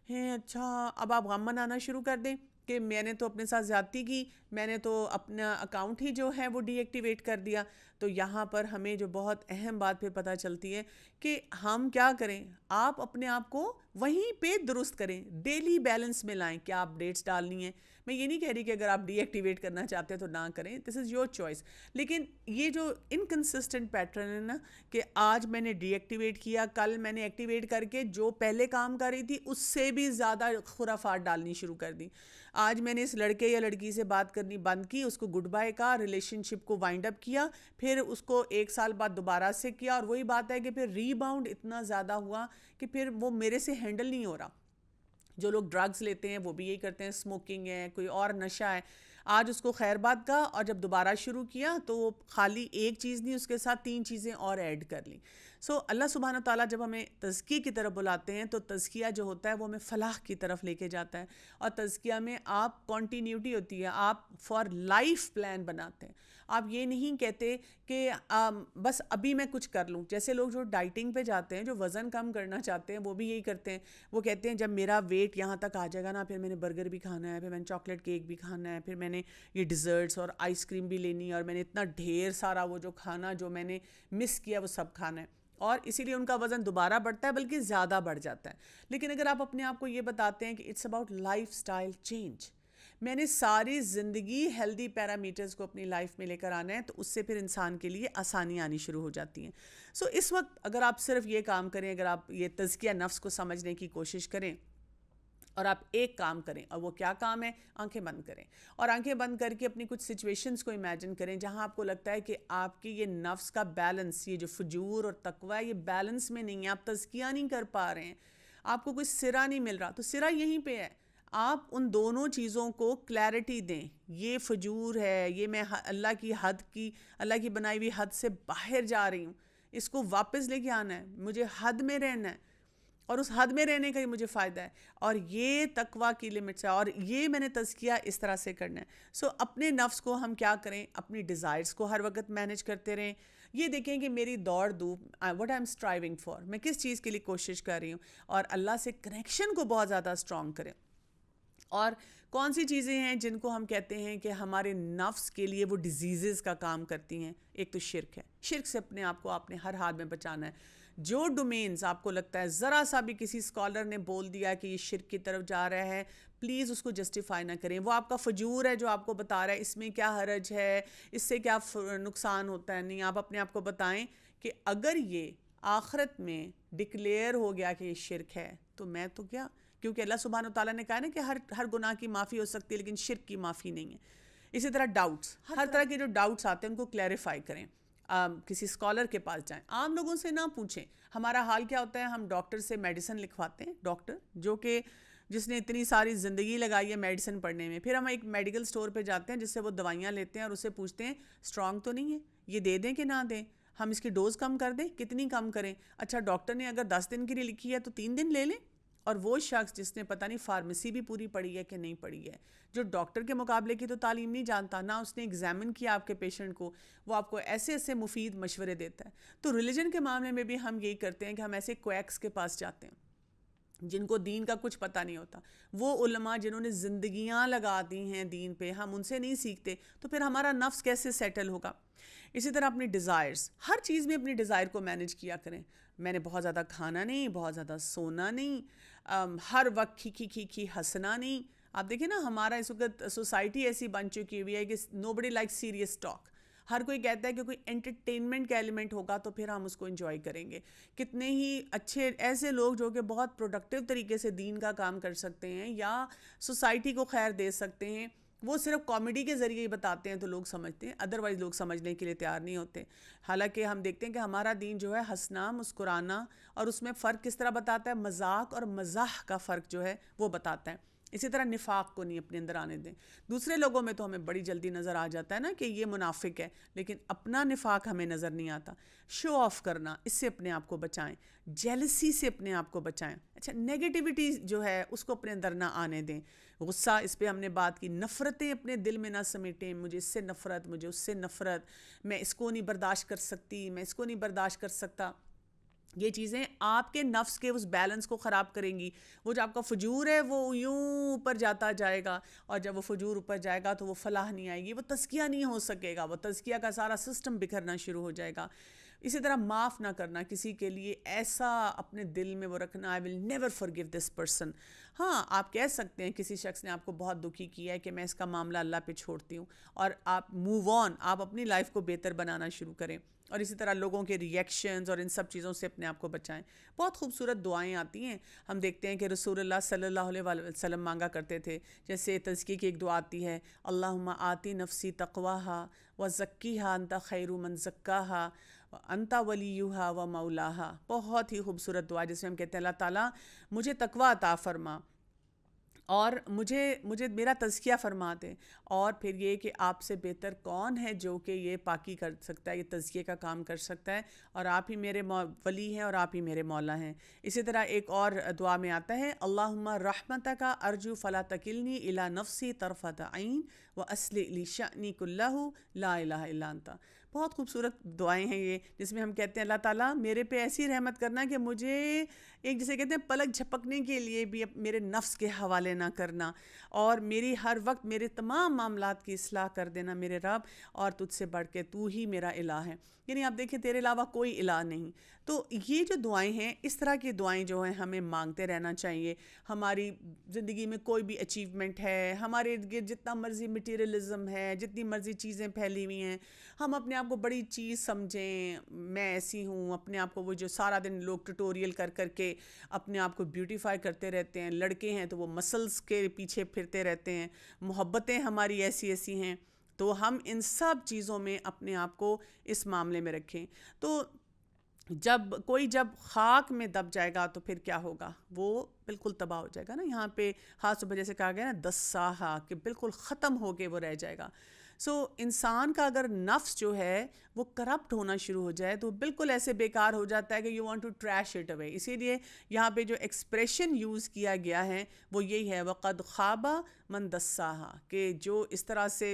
اچھا اب آپ غم منانا شروع کر دیں کہ میں نے تو اپنے ساتھ زیادتی کی، میں نے تو اپنا اکاؤنٹ ہی جو ہے وہ ڈی ایکٹیویٹ کر دیا. تو یہاں پر ہمیں جو بہت اہم بات پھر پتہ چلتی ہے کہ ہم کیا کریں، آپ اپنے آپ کو وہیں پہ درست کریں، ڈیلی بیلنس میں لائیں. کیا آپ ڈیٹس ڈالنی ہیں؟ میں یہ نہیں کہہ رہی کہ اگر آپ ڈی ایکٹیویٹ کرنا چاہتے ہیں تو نہ کریں، دس از یور چوائس. لیکن یہ جو انکنسسٹنٹ پیٹرن ہے نا، کہ آج میں نے ڈی ایکٹیویٹ کیا، کل میں نے ایکٹیویٹ کر کے جو پہلے کام کر رہی تھی اس سے بھی زیادہ خرافات ڈالنی شروع کر دی. آج میں نے اس لڑکے یا لڑکی سے بات کرنی بند کی، اس کو گڈ بائی کہا، ریلیشن شپ کو وائنڈ اپ کیا، پھر اس کو 1 سال بعد دوبارہ سے کیا، اور وہی بات ہے کہ پھر ری باؤنڈ اتنا زیادہ ہوا کہ پھر وہ میرے سے ہینڈل نہیں ہو رہا. جو لوگ ڈرگز لیتے ہیں وہ بھی یہی کرتے ہیں، اسموکنگ ہے، کوئی اور نشہ ہے. آج اس کو خیر بات کہا اور جب دوبارہ شروع کیا تو وہ خالی ایک چیز نہیں، اس کے ساتھ 3 چیزیں اور ایڈ کر لیں. سو اللہ سبحانہ تعالیٰ جب ہمیں تزکیے کی طرف بلاتے ہیں تو تزکیہ جو ہوتا ہے وہ ہمیں فلاح کی طرف لے کے جاتا ہے. اور تزکیہ میں آپ کنٹینیوٹی ہوتی ہے، آپ فار لائف پلان بناتے ہیں. آپ یہ نہیں کہتے کہ بس ابھی میں کچھ کر لوں. جیسے لوگ جو ڈائٹنگ پہ جاتے ہیں، جو وزن کم کرنا چاہتے ہیں، وہ بھی یہی کرتے ہیں. وہ کہتے ہیں جب میرا ویٹ یہاں تک آ جائے گا نا، پھر میں نے برگر بھی کھانا ہے، پھر میں نے چاکلیٹ کیک بھی کھانا ہے، پھر میں نے یہ ڈیزرٹس اور آئس کریم بھی لینی ہے، اور میں نے اتنا ڈھیر سارا وہ جو کھانا جو میں نے مس کیا وہ سب کھانا ہے. اور اسی لیے ان کا وزن دوبارہ بڑھتا ہے، بلکہ زیادہ بڑھ جاتا ہے. لیکن اگر آپ اپنے آپ کو یہ بتاتے ہیں کہ it's about lifestyle change, میں نے ساری زندگی ہیلدی پیرامیٹرز کو اپنی لائف میں لے کر آنا ہے، تو اس سے پھر انسان کے لیے آسانی آنی شروع ہو جاتی ہیں. سو اس وقت اگر آپ صرف یہ کام کریں، اگر آپ یہ تزکیہ نفس کو سمجھنے کی کوشش کریں اور آپ ایک کام کریں، اور وہ کیا کام ہے، آنکھیں بند کریں اور آنکھیں بند کر کے اپنی کچھ سچویشنز کو امیجن کریں جہاں آپ کو لگتا ہے کہ آپ کی یہ نفس کا بیلنس، یہ جو فجور اور تقوی ہے، یہ بیلنس میں نہیں ہے، آپ تزکیہ نہیں کر پا رہے ہیں، آپ کو کوئی سرا نہیں مل رہا. تو سرا یہیں پہ ہے. آپ ان دونوں چیزوں کو کلیئرٹی دیں. یہ فجور ہے، یہ میں اللہ کی بنائی ہوئی حد سے باہر جا رہی ہوں، اس کو واپس لے کے آنا ہے, مجھے حد میں رہنا ہے, اور اس حد میں رہنے کا ہی مجھے فائدہ ہے, اور یہ تقویٰ کی لمٹس ہے, اور یہ میں نے تزکیہ اس طرح سے کرنا ہے. سو اپنے نفس کو ہم کیا کریں, اپنی ڈیزائرز کو ہر وقت مینیج کرتے رہیں. یہ دیکھیں کہ میری دوڑ دھوپ, what I am striving for, میں کس چیز کے لیے کوشش کر رہی ہوں, اور اللہ سے کنیکشن کو بہت زیادہ اسٹرانگ کریں. اور کون سی چیزیں ہیں جن کو ہم کہتے ہیں کہ ہمارے نفس کے لیے وہ ڈیزیزز کا کام کرتی ہیں. ایک تو شرک ہے, شرک سے اپنے آپ کو آپ نے ہر حال میں بچانا ہے. جو ڈومینز آپ کو لگتا ہے ذرا سا بھی کسی اسکالر نے بول دیا کہ یہ شرک کی طرف جا رہا ہے, پلیز اس کو جسٹیفائی نہ کریں. وہ آپ کا فجور ہے جو آپ کو بتا رہا ہے اس میں کیا حرج ہے, اس سے کیا نقصان ہوتا ہے. نہیں, آپ اپنے آپ کو بتائیں کہ اگر یہ آخرت میں ڈکلیئر ہو گیا کہ یہ شرک ہے تو میں تو کیا, کیونکہ اللہ سبحانہ و تعالیٰ نے کہا نا کہ ہر گناہ کی معافی ہو سکتی ہے لیکن شرک کی معافی نہیں ہے. اسی طرح ڈاؤٹس, ہر طرح کے جو ڈاؤٹس آتے ہیں ان کو کلیریفائی کریں. کسی اسکالر کے پاس جائیں, عام لوگوں سے نہ پوچھیں. ہمارا حال کیا ہوتا ہے, ہم ڈاکٹر سے میڈیسن لکھواتے ہیں, ڈاکٹر جو کہ جس نے اتنی ساری زندگی لگائی ہے میڈیسن پڑھنے میں. پھر ہم ایک میڈیکل سٹور پہ جاتے ہیں جس سے وہ دوائیاں لیتے ہیں اور اس سے پوچھتے ہیں اسٹرانگ تو نہیں ہے, یہ دے دیں کہ نہ دیں, ہم اس کی ڈوز کم کر دیں, کتنی کم کریں. اچھا, ڈاکٹر نے اگر 10 دن کے لیے لکھی ہے تو 3 دن لے لیں. اور وہ شخص جس نے پتہ نہیں فارمیسی بھی پوری پڑھی ہے کہ نہیں پڑھی ہے, جو ڈاکٹر کے مقابلے کی تو تعلیم نہیں جانتا, نہ اس نے ایگزامن کیا آپ کے پیشنٹ کو, وہ آپ کو ایسے ایسے مفید مشورے دیتا ہے. تو ریلیجن کے معاملے میں بھی ہم یہی کرتے ہیں کہ ہم ایسے کویکس کے پاس جاتے ہیں جن کو دین کا کچھ پتہ نہیں ہوتا. وہ علماء جنہوں نے زندگیاں لگا دی ہیں دین پہ, ہم ان سے نہیں سیکھتے تو پھر ہمارا نفس کیسے سیٹل ہوگا. اسی طرح اپنی ڈیزائرز, ہر چیز میں اپنی ڈیزائر کو مینیج کیا کریں. میں نے بہت زیادہ کھانا نہیں, بہت زیادہ سونا نہیں, ہر وقت کھی ہنسنا نہیں. آپ دیکھیں نا, ہمارا اس وقت سوسائٹی ایسی بن چکی ہوئی ہے کہ نو بڈی لائک سیریس ٹاک. ہر کوئی کہتا ہے کہ کوئی انٹرٹینمنٹ کا ایلیمنٹ ہوگا تو پھر ہم اس کو انجوائے کریں گے. کتنے ہی اچھے ایسے لوگ جو کہ بہت پروڈکٹیو طریقے سے دین کا کام کر سکتے ہیں یا سوسائٹی کو خیر دے سکتے ہیں, وہ صرف کامیڈی کے ذریعے ہی بتاتے ہیں تو لوگ سمجھتے ہیں, ادروائز لوگ سمجھنے کے لیے تیار نہیں ہوتے. حالانکہ ہم دیکھتے ہیں کہ ہمارا دین جو ہے ہنسنا, مسکرانا, اور اس میں فرق کس طرح بتاتا ہے, مذاق اور مزاح کا فرق جو ہے وہ بتاتا ہے. اسی طرح نفاق کو نہیں اپنے اندر آنے دیں. دوسرے لوگوں میں تو ہمیں بڑی جلدی نظر آ جاتا ہے نا کہ یہ منافق ہے, لیکن اپنا نفاق ہمیں نظر نہیں آتا. شو آف کرنا, اس سے اپنے آپ کو بچائیں. جیلسی سے اپنے آپ کو بچائیں. اچھا, نیگیٹیوٹی جو ہے اس کو اپنے اندر نہ آنے دیں. غصہ, اس پہ ہم نے بات کی. نفرتیں اپنے دل میں نہ سمیٹیں, مجھے اس سے نفرت, مجھے اس سے نفرت, میں اس کو نہیں برداشت کر سکتی, میں اس کو نہیں برداشت کر سکتا. یہ چیزیں آپ کے نفس کے اس بیلنس کو خراب کریں گی. وہ جو آپ کا فجور ہے وہ یوں اوپر جاتا جائے گا, اور جب وہ فجور اوپر جائے گا تو وہ فلاح نہیں آئے گی, وہ تزکیہ نہیں ہو سکے گا, وہ تزکیہ کا سارا سسٹم بکھرنا شروع ہو جائے گا. اسی طرح معاف نہ کرنا کسی کے لیے, ایسا اپنے دل میں وہ رکھنا, I will never forgive this person. ہاں, آپ کہہ سکتے ہیں کسی شخص نے آپ کو بہت دکھی کیا ہے کہ میں اس کا معاملہ اللہ پہ چھوڑتی ہوں, اور آپ موو آن, آپ اپنی لائف کو بہتر بنانا شروع کریں. اور اسی طرح لوگوں کے ریئیکشنز اور ان سب چیزوں سے اپنے آپ کو بچائیں. بہت خوبصورت دعائیں آتی ہیں, ہم دیکھتے ہیں کہ رسول اللہ صلی اللہ علیہ وسلم مانگا کرتے تھے. جیسے تزکیے کی ایک دعا آتی ہے, اللہم آتی نفسی تقواہا وزکیہا انت خیر من زکاہا انت ولیہا و مولاہا. بہت ہی خوبصورت دعا جس میں ہم کہتے ہیں اللہ تعالیٰ مجھے تقوی عطا فرما, اور مجھے میرا تزکیہ فرما دے. اور پھر یہ کہ آپ سے بہتر کون ہے جو کہ یہ پاکی کر سکتا ہے, یہ تزکیے کا کام کر سکتا ہے, اور آپ ہی میرے ولی ہیں اور آپ ہی میرے مولا ہیں. اسی طرح ایک اور دعا میں آتا ہے, اللہم رحمتک ارجو فلا تکلنی الی نفسی طرفۃ عین واصلح لی شأنی کلہ لا الہ الا انت. بہت خوبصورت دعائیں ہیں یہ, جس میں ہم کہتے ہیں اللہ تعالیٰ میرے پہ ایسی رحمت کرنا کہ مجھے ایک جسے کہتے ہیں پلک جھپکنے کے لیے بھی میرے نفس کے حوالے نہ کرنا, اور میری ہر وقت میرے تمام معاملات کی اصلاح کر دینا میرے رب, اور تجھ سے بڑھ کے تو ہی میرا الہ ہے. یعنی آپ دیکھیں تیرے علاوہ کوئی الہ نہیں. تو یہ جو دعائیں ہیں, اس طرح کی دعائیں جو ہیں ہمیں مانگتے رہنا چاہیے. ہماری زندگی میں کوئی بھی اچیومنٹ ہے, ہمارے ارد گرد جتنا مرضی مٹیریلزم ہے, جتنی مرضی چیزیں پھیلی ہوئی ہیں, ہم اپنے آپ کو بڑی چیز سمجھیں, میں ایسی ہوں, اپنے آپ کو وہ جو سارا دن لوگ ٹیوٹوریل کر کر کے اپنے آپ کو بیوٹیفائی کرتے رہتے ہیں. لڑکے ہیں تو وہ مسلز کے پیچھے پھرتے رہتے ہیں, محبتیں ہماری ایسی ایسی ہیں. تو ہم ان سب چیزوں میں اپنے آپ کو اس معاملے میں رکھیں. تو جب خاک میں دب جائے گا تو پھر کیا ہوگا, وہ بالکل تباہ ہو جائے گا نا. یہاں پہ خاص طور پر جیسے کہا گیا نا دساہا, کہ بالکل ختم ہو کے وہ رہ جائے گا. سو انسان کا اگر نفس جو ہے وہ کرپٹ ہونا شروع ہو جائے تو بالکل ایسے بیکار ہو جاتا ہے کہ you want to trash it away. اسی لیے یہاں پہ جو ایکسپریشن یوز کیا گیا ہے وہ یہی ہے وَقَدْ خَابَ مَنْ دَسَّاهَا, کہ جو اس طرح سے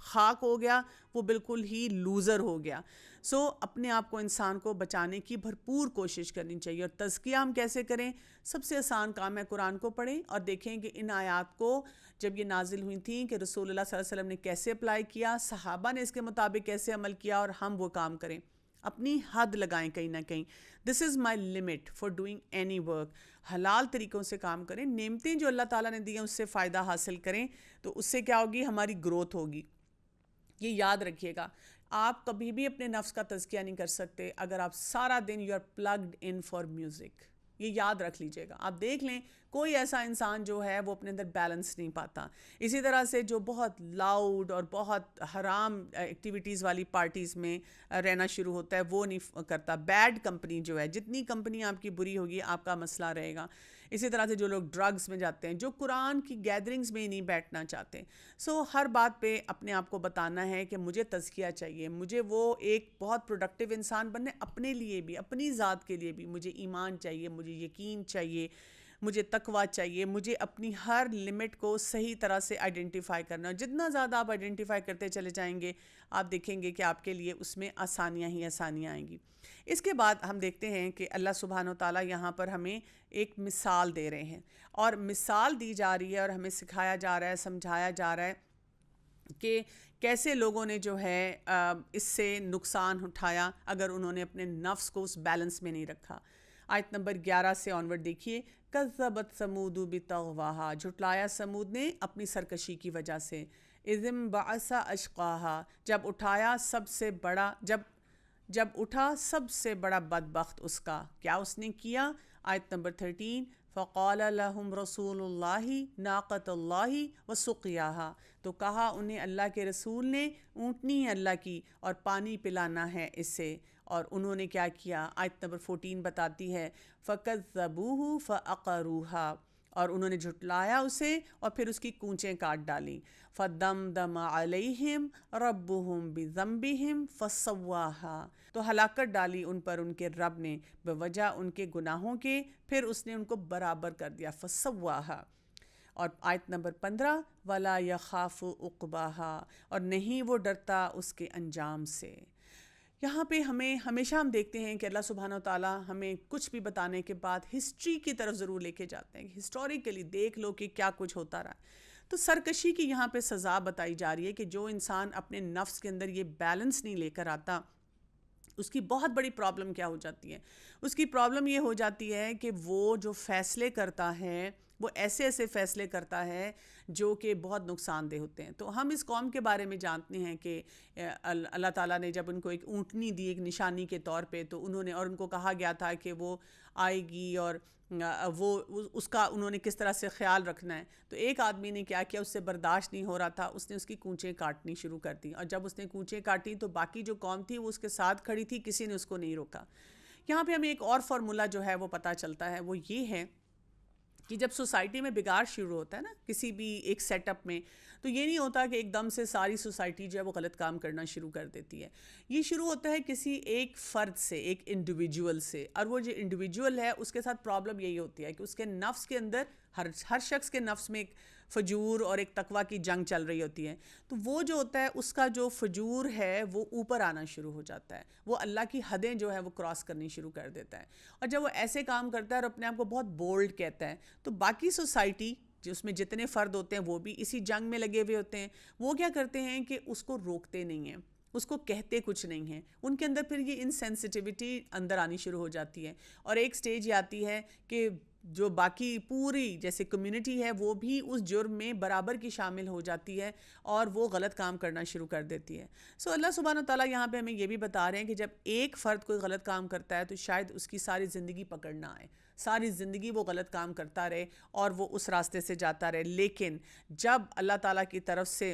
خاک ہو گیا وہ بالکل ہی لوزر ہو گیا. سو اپنے آپ کو انسان کو بچانے کی بھرپور کوشش کرنی چاہیے. اور تزکیہ ہم کیسے کریں؟ سب سے آسان کام ہے قرآن کو پڑھیں اور دیکھیں کہ ان آیات کو جب یہ نازل ہوئی تھیں کہ رسول اللہ صلی اللہ علیہ وسلم نے کیسے اپلائی کیا, صحابہ نے اس کے مطابق کیسے عمل کیا, اور ہم وہ کام کریں. اپنی حد لگائیں کہیں نہ کہیں. This is my limit for doing any work. حلال طریقوں سے کام کریں, نعمتیں جو اللہ تعالیٰ نے دی ہیں اس سے فائدہ حاصل کریں, تو اس سے کیا ہوگی؟ ہماری گروتھ ہوگی. یہ یاد رکھیے گا, آپ کبھی بھی اپنے نفس کا تزکیہ نہیں کر سکتے اگر آپ سارا دن you are plugged in for music. یہ یاد رکھ لیجئے گا. آپ دیکھ لیں کوئی ایسا انسان جو ہے وہ اپنے اندر بیلنس نہیں پاتا. اسی طرح سے جو بہت لاؤڈ اور بہت حرام ایکٹیویٹیز والی پارٹیز میں رہنا شروع ہوتا ہے وہ نہیں کرتا. بیڈ کمپنی جو ہے, جتنی کمپنی آپ کی بری ہوگی آپ کا مسئلہ رہے گا. اسی طرح سے جو لوگ ڈرگز میں جاتے ہیں, جو قرآن کی گیدرنگز میں نہیں بیٹھنا چاہتے. سو ہر بات پہ اپنے آپ کو بتانا ہے کہ مجھے تزکیہ چاہیے, مجھے وہ ایک بہت پروڈکٹیو انسان بننے, اپنے لیے بھی, اپنی ذات کے لیے بھی. مجھے ایمان چاہیے, مجھے یقین چاہیے, مجھے تقویٰ چاہیے, مجھے اپنی ہر لمٹ کو صحیح طرح سے آئیڈینٹیفائی کرنا. جتنا زیادہ آپ آئیڈینٹیفائی کرتے چلے جائیں گے آپ دیکھیں گے کہ آپ کے لیے اس میں آسانیاں ہی آسانیاں آئیں گی. اس کے بعد ہم دیکھتے ہیں کہ اللہ سبحانہ و تعالیٰ یہاں پر ہمیں ایک مثال دے رہے ہیں, اور مثال دی جا رہی ہے اور ہمیں سکھایا جا رہا ہے, سمجھایا جا رہا ہے کہ کیسے لوگوں نے جو ہے اس سے نقصان اٹھایا اگر انہوں نے اپنے نفس کو اس بیلنس میں نہیں رکھا. آیت نمبر 11 سے آنورڈ دیکھیے. کذبت ثمود بطغواہا, جھٹلایا سمود نے اپنی سرکشی کی وجہ سے. اذ انبعث اشقاہا, جب اٹھایا سب سے بڑا, جب اٹھا سب سے بڑا بدبخت اس کا. کیا اس نے کیا؟ آیت نمبر 13 فقال لهم رسول اللہ ناقۃ اللہ وسقیاہا, تو کہا انہیں اللہ کے رسول نے اونٹنی ہے اللہ کی اور پانی پلانا ہے اس سے. اور انہوں نے کیا کیا؟ آیت نمبر 14 بتاتی ہے فَكَذَّبُوهُ فَعَقَرُوهَا, اور انہوں نے جھٹلایا اسے اور پھر اس کی کونچیں کاٹ ڈالیں. فَدَمْدَمَ عَلَيْهِمْ رَبُّهُمْ بِذَنبِهِمْ فَسَوَّاهَا, تو ہلاکت ڈالی ان پر ان کے رب نے بوجہ ان کے گناہوں کے, پھر اس نے ان کو برابر کر دیا. فَسَوَّاهَا. اور آیت نمبر 15 وَلَا يَخَافُ عُقْبَاهَا, اور نہیں وہ ڈرتا اس کے انجام سے. یہاں پہ ہمیشہ ہم دیکھتے ہیں کہ اللہ سبحانہ و تعالیٰ ہمیں کچھ بھی بتانے کے بعد ہسٹری کی طرف ضرور لے کے جاتے ہیں. ہسٹوریکلی دیکھ لو کہ کیا کچھ ہوتا رہا. تو سرکشی کی یہاں پہ سزا بتائی جا رہی ہے کہ جو انسان اپنے نفس کے اندر یہ بیلنس نہیں لے کر آتا, اس کی بہت بڑی پرابلم کیا ہو جاتی ہے؟ اس کی پرابلم یہ ہو جاتی ہے کہ وہ جو فیصلے کرتا ہے وہ ایسے ایسے فیصلے کرتا ہے جو کہ بہت نقصان دہ ہوتے ہیں. تو ہم اس قوم کے بارے میں جانتے ہیں کہ اللہ تعالیٰ نے جب ان کو ایک اونٹنی دی ایک نشانی کے طور پہ, تو انہوں نے, اور ان کو کہا گیا تھا کہ وہ آئے گی اور وہ اس کا انہوں نے کس طرح سے خیال رکھنا ہے. تو ایک آدمی نے کیا کیا, اس سے برداشت نہیں ہو رہا تھا, اس نے اس کی کونچیں کاٹنی شروع کر دی, اور جب اس نے کونچیں کاٹی تو باقی جو قوم تھی وہ اس کے ساتھ کھڑی تھی, کسی نے اس کو نہیں روکا. یہاں پہ ہمیں ایک اور فارمولہ جو ہے وہ پتہ چلتا ہے, وہ یہ ہے کہ جب سوسائٹی میں بگاڑ شروع ہوتا ہے نا کسی بھی ایک سیٹ اپ میں, تو یہ نہیں ہوتا کہ ایک دم سے ساری سوسائٹی جو ہے وہ غلط کام کرنا شروع کر دیتی ہے. یہ شروع ہوتا ہے کسی ایک فرد سے, ایک انڈیویجول سے, اور وہ جو انڈیویجول ہے اس کے ساتھ پرابلم یہی ہوتی ہے کہ اس کے نفس کے اندر, ہر شخص کے نفس میں ایک فجور اور ایک تقویٰ کی جنگ چل رہی ہوتی ہے. تو وہ جو ہوتا ہے اس کا جو فجور ہے وہ اوپر آنا شروع ہو جاتا ہے, وہ اللہ کی حدیں جو ہے وہ کراس کرنی شروع کر دیتا ہے. اور جب وہ ایسے کام کرتا ہے اور اپنے آپ کو بہت بولڈ کہتا ہے, تو باقی سوسائٹی جس میں جتنے فرد ہوتے ہیں وہ بھی اسی جنگ میں لگے ہوئے ہوتے ہیں. وہ کیا کرتے ہیں کہ اس کو روکتے نہیں ہیں, اس کو کہتے کچھ نہیں ہیں. ان کے اندر پھر یہ انسینسٹیوٹی اندر آنی شروع ہو جاتی ہے, اور ایک سٹیج یہ آتی ہے کہ جو باقی پوری جیسے کمیونٹی ہے وہ بھی اس جرم میں برابر کی شامل ہو جاتی ہے اور وہ غلط کام کرنا شروع کر دیتی ہے. سو اللہ سبحانہ و تعالیٰ یہاں پہ ہمیں یہ بھی بتا رہے ہیں کہ جب ایک فرد کوئی غلط کام کرتا ہے تو شاید اس کی ساری زندگی پکڑ نہ آئے, ساری زندگی وہ غلط کام کرتا رہے اور وہ اس راستے سے جاتا رہے. لیکن جب اللہ تعالیٰ کی طرف سے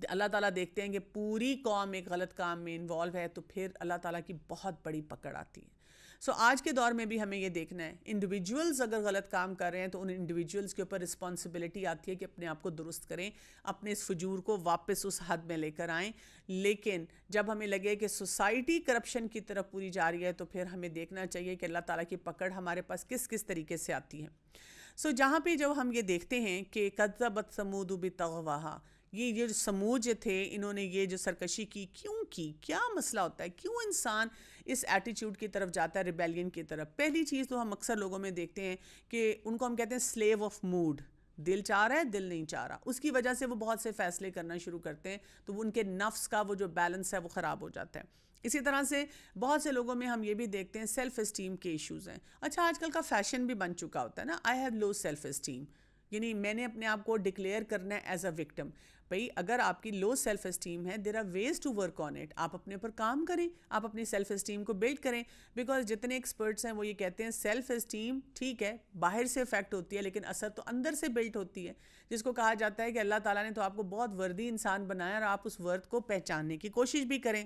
اللہ تعالیٰ دیکھتے ہیں کہ پوری قوم ایک غلط کام میں انوالو ہے, تو پھر اللہ تعالیٰ کی بہت بڑی پکڑ آتی ہے. سو آج کے دور میں بھی ہمیں یہ دیکھنا ہے انڈیویجولز اگر غلط کام کر رہے ہیں تو ان انڈیویجولز کے اوپر رسپانسبلٹی آتی ہے کہ اپنے آپ کو درست کریں، اپنے اس فجور کو واپس اس حد میں لے کر آئیں. لیکن جب ہمیں لگے کہ سوسائٹی کرپشن کی طرف پوری جا رہی ہے تو پھر ہمیں دیکھنا چاہیے کہ اللہ تعالیٰ کی پکڑ ہمارے پاس کس کس طریقے سے آتی ہے. سو جہاں پہ جب ہم یہ دیکھتے ہیں کہ کذبت ثمود بطغواہا، یہ جو سمود جو تھے انہوں نے یہ جو سرکشی کی، کیوں کی؟ کیا مسئلہ ہوتا ہے؟ کیوں انسان اس ایٹیچیوڈ کی طرف جاتا ہے، ریبیلین کی طرف؟ پہلی چیز تو ہم اکثر لوگوں میں دیکھتے ہیں کہ ان کو ہم کہتے ہیں سلیو آف موڈ. دل چاہ رہا ہے، دل نہیں چاہ رہا، اس کی وجہ سے وہ بہت سے فیصلے کرنا شروع کرتے ہیں، تو وہ ان کے نفس کا وہ جو بیلنس ہے وہ خراب ہو جاتا ہے. اسی طرح سے بہت سے لوگوں میں ہم یہ بھی دیکھتے ہیں سیلف اسٹیم کے ایشوز ہیں. اچھا آج کل کا فیشن بھی بن چکا ہوتا ہے نا، I have low self esteem, یعنی میں نے اپنے آپ کو ڈکلیئر کرنا ہے ایز اے وکٹم. بھئی اگر آپ کی لو سیلف اسٹیم ہے، there are ways to work on it. آپ اپنے پر کام کریں، آپ اپنی سیلف اسٹیم کو بلڈ کریں. بیکاز جتنے ایکسپرٹس ہیں وہ یہ کہتے ہیں سیلف اسٹیم ٹھیک ہے باہر سے افیکٹ ہوتی ہے لیکن اثر تو اندر سے بلڈ ہوتی ہے، جس کو کہا جاتا ہے کہ اللہ تعالیٰ نے تو آپ کو بہت وردی انسان بنایا اور آپ اس ورد کو پہچاننے کی کوشش بھی کریں.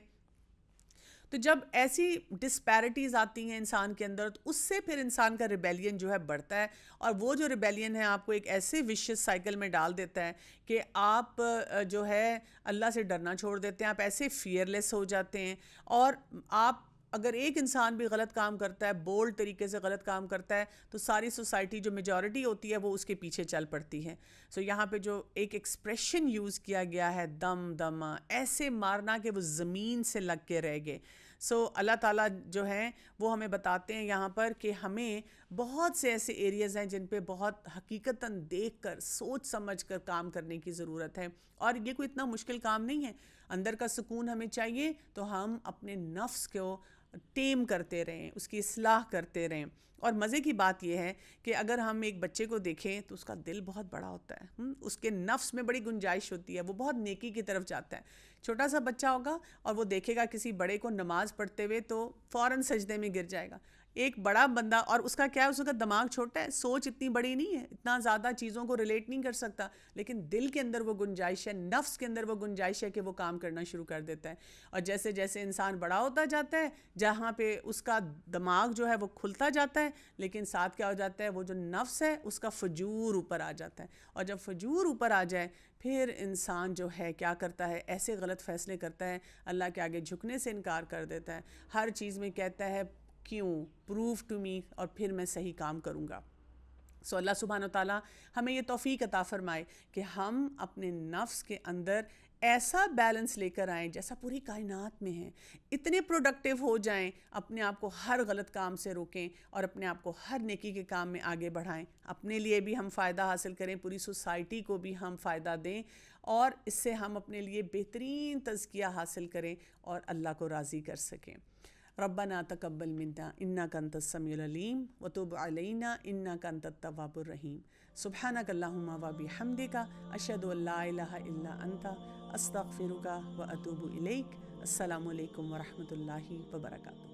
تو جب ایسی ڈسپیرٹیز آتی ہیں انسان کے اندر تو اس سے پھر انسان کا ریبیلین جو ہے بڑھتا ہے، اور وہ جو ریبیلین ہے آپ کو ایک ایسے وشیس سائیکل میں ڈال دیتا ہے کہ آپ جو ہے اللہ سے ڈرنا چھوڑ دیتے ہیں، آپ ایسے فیئرلیس ہو جاتے ہیں. اور آپ اگر ایک انسان بھی غلط کام کرتا ہے، بولڈ طریقے سے غلط کام کرتا ہے، تو ساری سوسائٹی جو میجورٹی ہوتی ہے وہ اس کے پیچھے چل پڑتی ہے. سو یہاں پہ جو ایک ایکسپریشن یوز کیا گیا ہے دم دما، ایسے مارنا کہ وہ زمین سے لگ کے رہ گئے. سو اللہ تعالیٰ جو ہیں وہ ہمیں بتاتے ہیں یہاں پر کہ ہمیں بہت سے ایسے ایریاز ہیں جن پہ بہت حقیقتاً دیکھ کر سوچ سمجھ کر کام کرنے کی ضرورت ہے. اور یہ کوئی اتنا مشکل کام نہیں ہے. اندر کا سکون ہمیں چاہیے تو ہم اپنے نفس کو ٹیم کرتے رہیں، اس کی اصلاح کرتے رہیں. اور مزے کی بات یہ ہے کہ اگر ہم ایک بچے کو دیکھیں تو اس کا دل بہت بڑا ہوتا ہے، اس کے نفس میں بڑی گنجائش ہوتی ہے، وہ بہت نیکی کی طرف جاتا ہے. چھوٹا سا بچہ ہوگا اور وہ دیکھے گا کسی بڑے کو نماز پڑھتے ہوئے تو فوراً سجدے میں گر جائے گا. ایک بڑا بندہ، اور اس کا کیا ہے، اس کا دماغ چھوٹا ہے، سوچ اتنی بڑی نہیں ہے، اتنا زیادہ چیزوں کو ریلیٹ نہیں کر سکتا، لیکن دل کے اندر وہ گنجائش ہے، نفس کے اندر وہ گنجائش ہے کہ وہ کام کرنا شروع کر دیتا ہے. اور جیسے جیسے انسان بڑا ہوتا جاتا ہے، جہاں پہ اس کا دماغ جو ہے وہ کھلتا جاتا ہے، لیکن ساتھ کیا ہو جاتا ہے، وہ جو نفس ہے اس کا فجور اوپر آ جاتا ہے. اور جب فجور اوپر آ جائے پھر انسان جو ہے کیا کرتا ہے، ایسے غلط فیصلے کرتا ہے، اللہ کے آگے جھکنے سے انکار کر دیتا ہے، ہر چیز میں کہتا ہے کیوں، پروو ٹو می، اور پھر میں صحیح کام کروں گا. سو اللہ سبحانہ وتعالیٰ ہمیں یہ توفیق عطا فرمائے کہ ہم اپنے نفس کے اندر ایسا بیلنس لے کر آئیں جیسا پوری کائنات میں ہے، اتنے پروڈکٹیو ہو جائیں، اپنے آپ کو ہر غلط کام سے روکیں اور اپنے آپ کو ہر نیکی کے کام میں آگے بڑھائیں. اپنے لیے بھی ہم فائدہ حاصل کریں، پوری سوسائٹی کو بھی ہم فائدہ دیں، اور اس سے ہم اپنے لیے بہترین تزکیہ حاصل کریں اور اللہ کو راضی کر سکیں. ربنا تقبل منا انک انت السمیع العلیم وتب علینا انک انت التواب الرحیم. سبحانک اللہم وبحمدک اشہد ان لا الہ الا انت استغفرک واتوب الیک. السلام علیکم ورحمۃ اللہ وبرکاتہ.